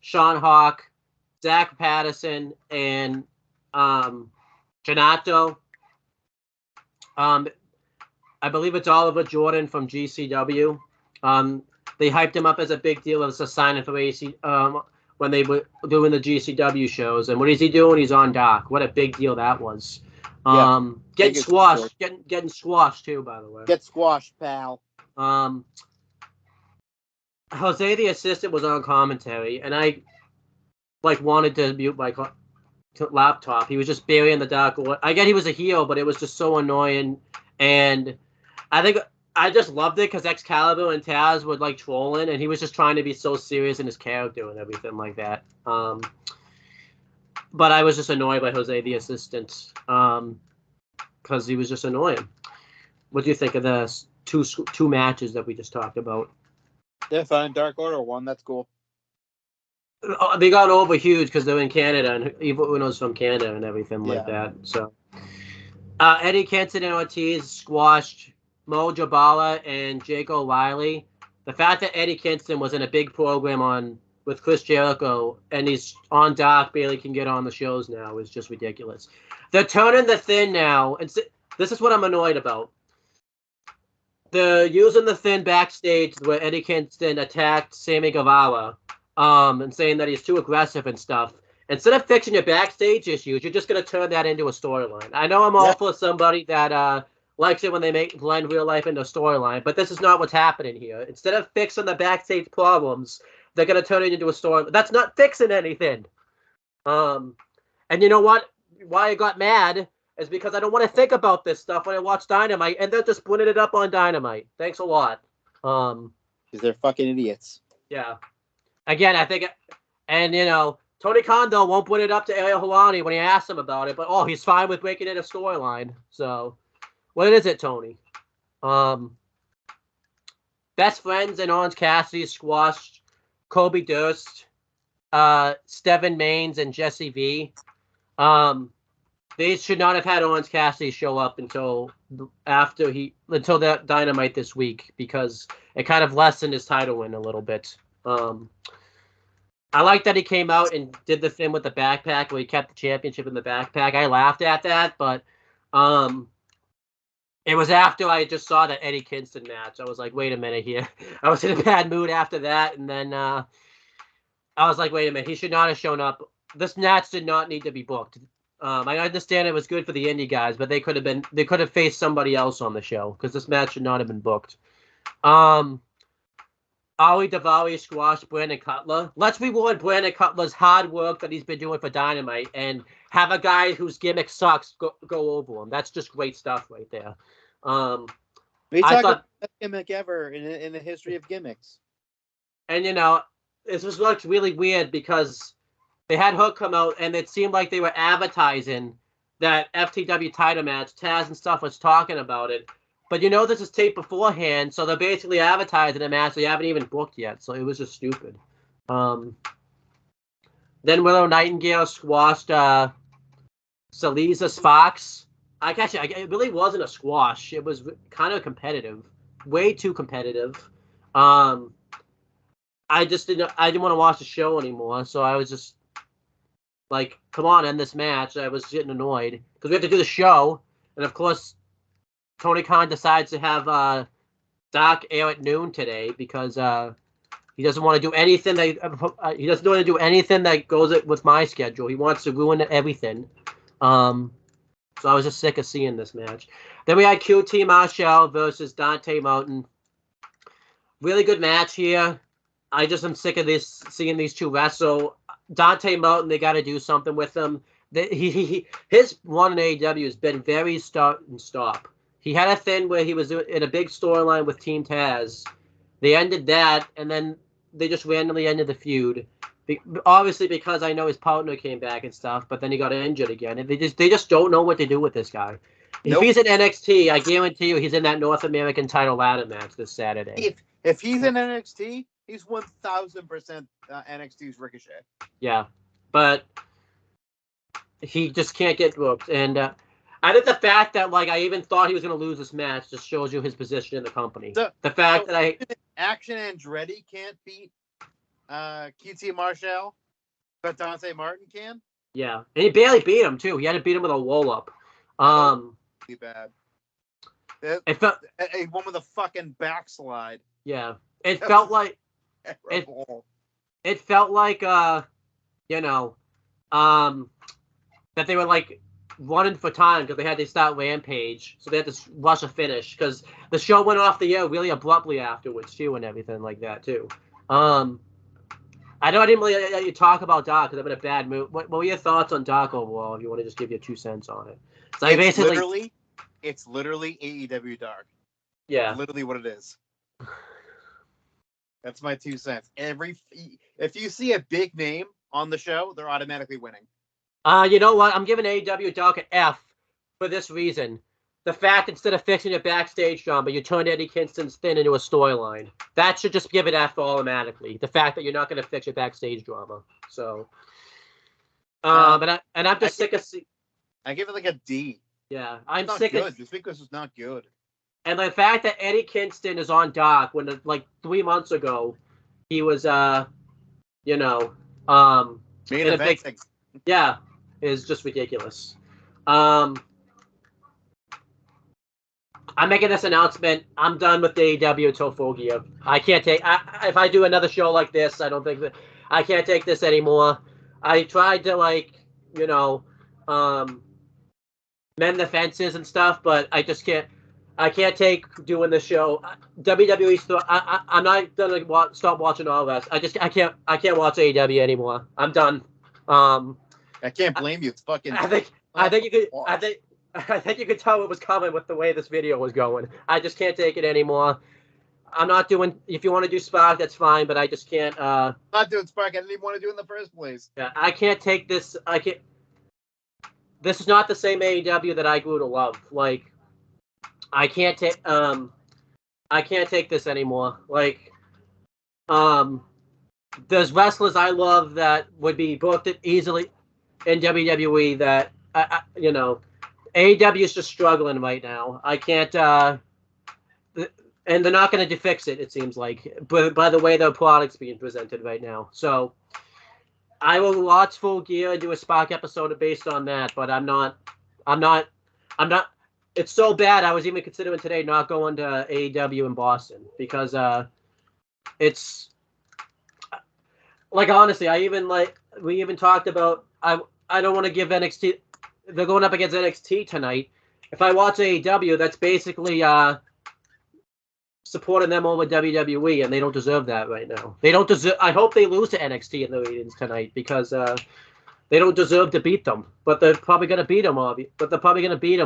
Sean Hawk, Zach Patterson, and Janato. I believe it's Oliver Jordan from GCW. They hyped him up as a big deal as a signing for AC when they were doing the GCW shows. And what is he doing? He's on Doc. What a big deal that was. Getting squashed. Getting squashed too, by the way. Get squashed, pal. Jose the assistant was on commentary, and I wanted to mute my laptop. He was just burying the Doc. I get he was a heel, but it was just so annoying. And I think I just loved it because Excalibur and Taz were like trolling, and he was just trying to be so serious in his character and everything like that. But I was just annoyed by Jose the assistant because he was just annoying. What do you think of the two matches that we just talked about? They're fine. Dark Order won. That's cool. They got over huge because they're in Canada, and Evil Uno's from Canada and everything like that. So Eddie Kingston and Ortiz squashed Mo Jabala and Jake O'Reilly. The fact that Eddie Kingston was in a big program with Chris Jericho and he's on Doc, barely can get on the shows now is just ridiculous. They're turning the Thin now, and this is what I'm annoyed about. They're using the Thin backstage where Eddie Kingston attacked Sammy Guevara, and saying that he's too aggressive and stuff. Instead of fixing your backstage issues, you're just going to turn that into a storyline. I know I'm all for somebody that likes it when they blend real life into a storyline, but this is not what's happening here. Instead of fixing the backstage problems, they're going to turn it into a story. That's not fixing anything. And you know what? Why I got mad is because I don't want to think about this stuff when I watch Dynamite, and they're just putting it up on Dynamite. Thanks a lot. Because they're fucking idiots. Yeah. Again, I think, and Tony Khan though won't put it up to Ariel Helwani when he asks him about it, but he's fine with making it a storyline. So, what is it, Tony? Best Friends and Orange Cassidy squashed Kobe Durst, Steven Maines, and Jesse V. They should not have had Orange Cassidy show up until that Dynamite this week because it kind of lessened his title win a little bit. I like that he came out and did the thing with the backpack where he kept the championship in the backpack. I laughed at that, but it was after I just saw that Eddie Kingston match. I was like, wait a minute here. I was in a bad mood after that, and then I was like, wait a minute. He should not have shown up. This match did not need to be booked. I understand it was good for the indie guys, but they could have faced somebody else on the show because this match should not have been booked. Ali Daivari squashed Brandon Cutler. Let's reward Brandon Cutler's hard work that he's been doing for Dynamite and have a guy whose gimmick sucks go over him. That's just great stuff right there. We talked about the best gimmick ever in the history of gimmicks. And, this just looked really weird because they had Hook come out and it seemed like they were advertising that FTW title match. Taz and stuff was talking about it. But this is taped beforehand, so they're basically advertising a match they haven't even booked yet. So it was just stupid. Then Willow Nightingale squashed Salisa Sparks. It really wasn't a squash. It was kind of competitive, way too competitive. I didn't want to watch the show anymore, so I was just like, come on, end this match. I was getting annoyed because we have to do the show, and of course, Tony Khan decides to have Doc air at noon today because he doesn't want to do anything that goes with my schedule. He wants to ruin everything. So I was just sick of seeing this match. Then we had QT Marshall versus Dante Mountain. Really good match here. I just am sick of seeing these two wrestle. Dante Mountain, they got to do something with him. His run in AEW has been very start and stop. He had a thing where he was in a big storyline with Team Taz. They ended that, and then they just randomly ended the feud. Obviously, because I know his partner came back and stuff, but then he got injured again. And they just don't know what to do with this guy. Nope. If he's in NXT, I guarantee you he's in that North American title ladder match this Saturday. If he's in NXT, he's 1,000% NXT's Ricochet. Yeah, but he just can't get booked. And I think the fact that I even thought he was going to lose this match just shows you his position in the company. The fact that Action Andretti can't beat QT Marshall, but Dante Martin can. Yeah, and he barely beat him too. He had to beat him with a roll up. Pretty bad. It felt a one with a fucking backslide. Yeah, it felt like it felt like that they were running for time because they had to start Rampage, so they had to rush a finish because the show went off the air really abruptly afterwards too, and everything like that too. I know I didn't really let you talk about Doc because I'm in a bad mood. What were your thoughts on Doc overall? If you want to just give your 2 cents on it, so it's literally AEW Dark. Yeah, literally what it is. That's my 2 cents. If you see a big name on the show, they're automatically winning. You know what? I'm giving AEW Dark an F for this reason. The fact instead of fixing it backstage drama, you turned Eddie Kingston's thing into a storyline. That should just give it F automatically. The fact that you're not going to fix your backstage drama. So, I'm just sick of. I give it a D. Yeah, I'm sick of. Just because it's not good. And the fact that Eddie Kingston is on Dark when 3 months ago he was main eventing. Yeah, is just ridiculous. I'm making this announcement. I'm done with the AEW until Full Gear. I can't take. If I do another show like this, I don't think that I can't take this anymore. I tried to mend the fences and stuff, but I just can't. I can't take doing the show. WWE. I'm not gonna stop watching all this. I can't watch AEW anymore. I'm done. I can't blame you. It's fucking. I think you could tell it was coming with the way this video was going. I just can't take it anymore. I'm not doing. If you want to do Spark, that's fine, but I just can't. I'm not doing Spark. I didn't even want to do it in the first place. Yeah, I can't take this. I can't. This is not the same AEW that I grew to love. I can't take. I can't take this anymore. There's wrestlers I love that would be booked easily in WWE that AEW is just struggling right now. I can't, and they're not going to fix it. It seems like, but by the way their product's being presented right now. So I will watch Full Gear and do a Spark episode based on that. But I'm not. It's so bad. I was even considering today not going to AEW in Boston because it's honestly, we even talked about I don't want to give NXT. They're going up against NXT tonight. If I watch AEW, that's basically supporting them over WWE, and they don't deserve that right now. They don't deserve. I hope they lose to NXT in the ratings tonight because they don't deserve to beat them. But they're probably going to beat them,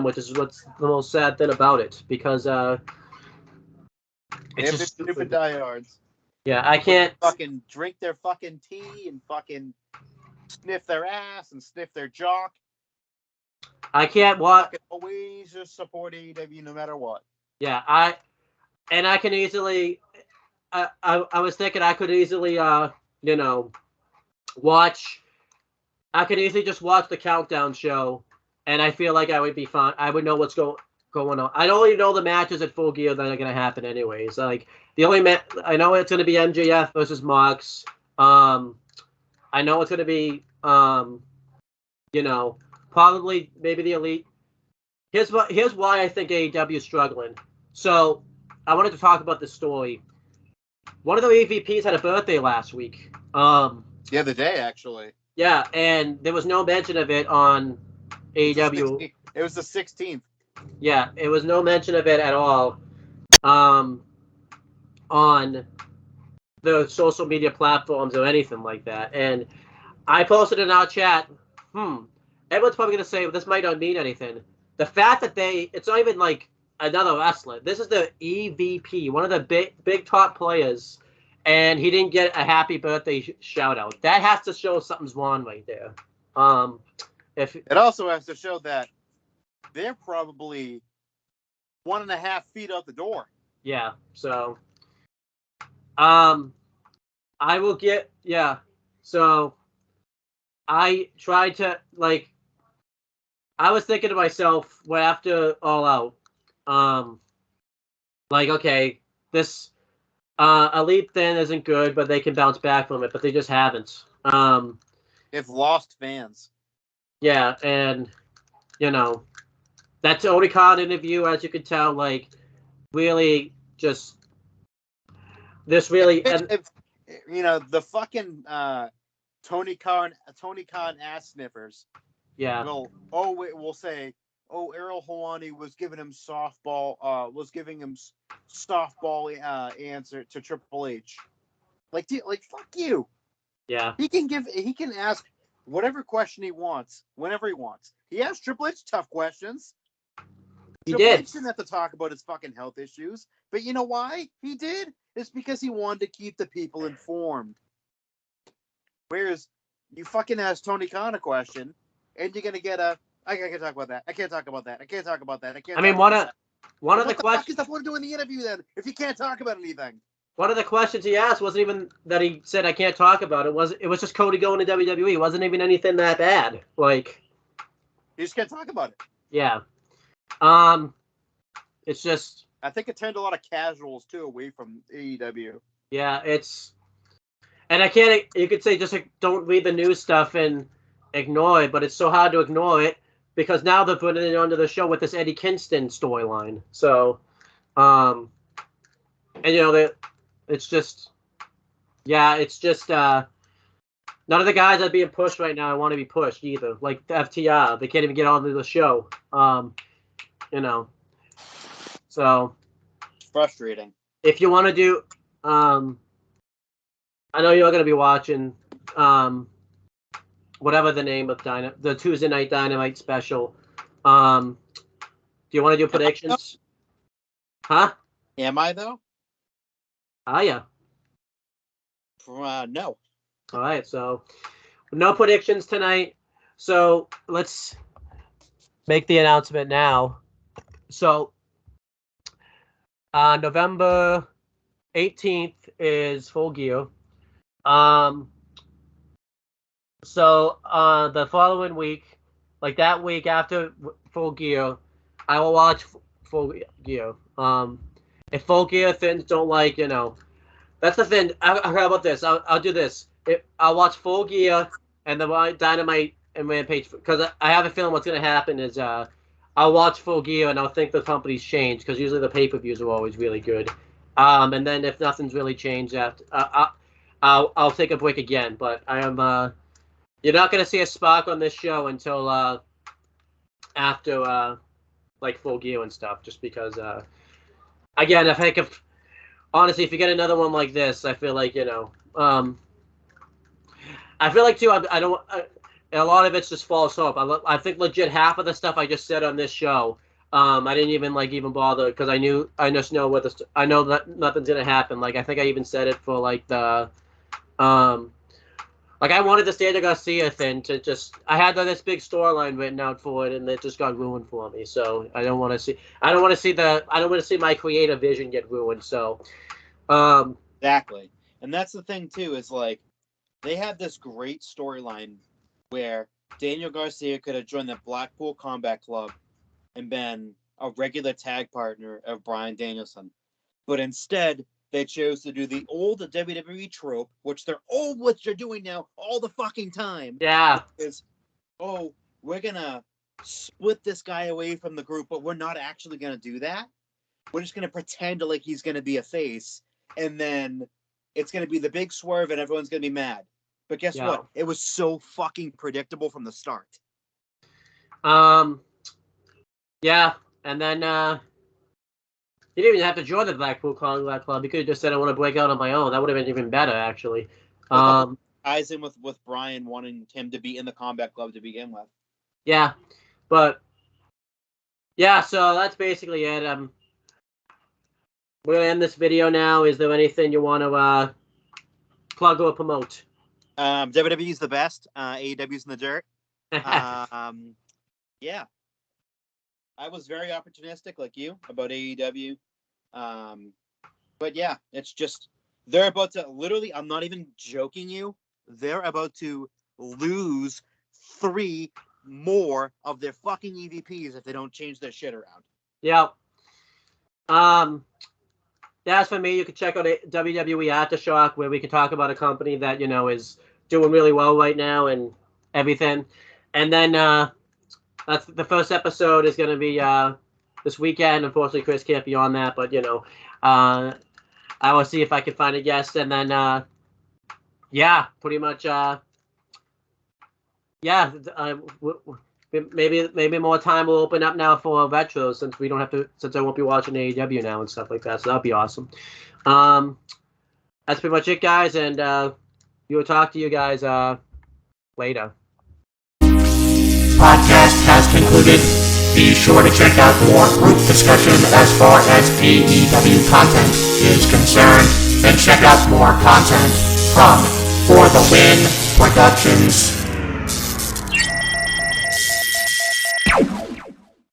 which is what's the most sad thing about it because it's just stupid diehards. Yeah, I can't fucking drink their fucking tea and fucking sniff their ass and sniff their jock. I can't watch. Always just support AEW no matter what. Yeah, I can easily. I was thinking I could easily watch I could easily just watch the countdown show, and I feel like I would be fine. I would know what's going on. I don't even know the matches at Full Gear that are going to happen anyways. Like the only I know it's going to be MJF versus Mox. I know it's going to be probably maybe the Elite. Here's why I think AEW is struggling. So I wanted to talk about this story. One of the EVPs had a birthday last week. The other day, actually. Yeah, and there was no mention of it on AEW. It was the 16th. Yeah, it was no mention of it at all on the social media platforms or anything like that. And I posted in our chat, everyone's probably going to say, well, this might not mean anything. The fact that it's not even like another wrestler. This is the EVP, one of the big top players, and he didn't get a happy birthday shout out. That has to show something's wrong right there. If it also has to show that they're probably 1.5 feet out the door. Yeah. So, I will get So, I tried to I was thinking to myself after All Out, okay, this Elite thing isn't good, but they can bounce back from it, but they just haven't. They've lost fans. Yeah, and that Tony Khan interview, as you can tell, really just this really, the fucking Tony Khan ass sniffers. Yeah. We'll say, Errol Hawani was giving him softball answer to Triple H. Fuck you. Yeah. He can ask whatever question he wants whenever he wants. He asked Triple H tough questions. Triple H didn't have to talk about his fucking health issues, but you know why he did? It's because he wanted to keep the people informed. Whereas you fucking ask Tony Khan a question, and you're gonna get I can't talk about that. I can't talk about that. I can't talk about that. One of the questions. What the fuck is the point of doing the interview then if you can't talk about anything? One of the questions he asked wasn't even that he said I can't talk about it. It was just Cody going to WWE. It wasn't even anything that bad. You just can't talk about it. Yeah. It's just. I think it turned a lot of casuals too away from AEW. Yeah, and I can't. You could say just don't read the news stuff and ignore it, but it's so hard to ignore it because now they're putting it onto the show with this Eddie Kingston storyline. So, and it's just none of the guys that are being pushed right now want to be pushed either. Like the FTR, they can't even get onto the show. So frustrating. If you want to do, I know you're going to be watching, whatever the name of the Tuesday Night Dynamite special. Do you want to do predictions? Huh? Am I though? Yeah. No. All right, so no predictions tonight. So let's make the announcement now. So November 18th is Full Gear. So the following week, that week after Full Gear, I will watch Full Gear. If Full Gear things don't that's the thing. How about this? I'll do this. I'll watch Full Gear and the Dynamite and Rampage because I have a feeling what's going to happen is I'll watch Full Gear and I'll think the company's changed because usually the pay-per-views are always really good. And then if nothing's really changed after, I'll take a break again. But I am you're not going to see a spark on this show until after Full Gear and stuff, just because again, honestly, if you get another one like this, I feel like I feel like too. I don't. A lot of it's just false hope. I think legit half of the stuff I just said on this show, I didn't even even bother because I just know what I know that nothing's gonna happen. I think I even said it for the I wanted the Santa Garcia thing to just. I had this big storyline written out for it, and it just got ruined for me. So I don't want to see. I don't want to see my creative vision get ruined. So. Exactly, and that's the thing too. Is they had this great storyline where Daniel Garcia could have joined the Blackpool Combat Club and been a regular tag partner of Bryan Danielson. But instead, they chose to do the old WWE trope, which they're doing now all the fucking time. Yeah. Is, we're going to split this guy away from the group, but we're not actually going to do that. We're just going to pretend like he's going to be a face, and then it's going to be the big swerve, and everyone's going to be mad. But guess what? It was so fucking predictable from the start. Yeah, and then you didn't even have to join the Blackpool Combat Club. You could have just said, I want to break out on my own. That would have been even better, actually. Ties in with Bryan wanting him to be in the Combat Club to begin with. Yeah, but yeah, so that's basically it. We're gonna end this video now. Is there anything you want to plug or promote? WWE's the best. AEW's in the dirt. Yeah. I was very opportunistic like you about AEW. But yeah, it's just, they're about to, literally, I'm not even joking you, they're about to lose 3 more of their fucking EVPs if they don't change their shit around. Yeah. That's for me. You can check out WWE Aftershock, where we can talk about a company that, is doing really well right now and everything. And then that's the first episode is going to be this weekend. Unfortunately, Chris can't be on that, but I will see if I can find a guest. And then pretty much maybe more time will open up now for retros since I won't be watching AEW now and stuff like that. So that'll be awesome. That's pretty much it, guys, and we will talk to you guys later. Podcast has concluded. Be sure to check out more group discussion as far as AEW content is concerned, and check out more content from For the Win Productions.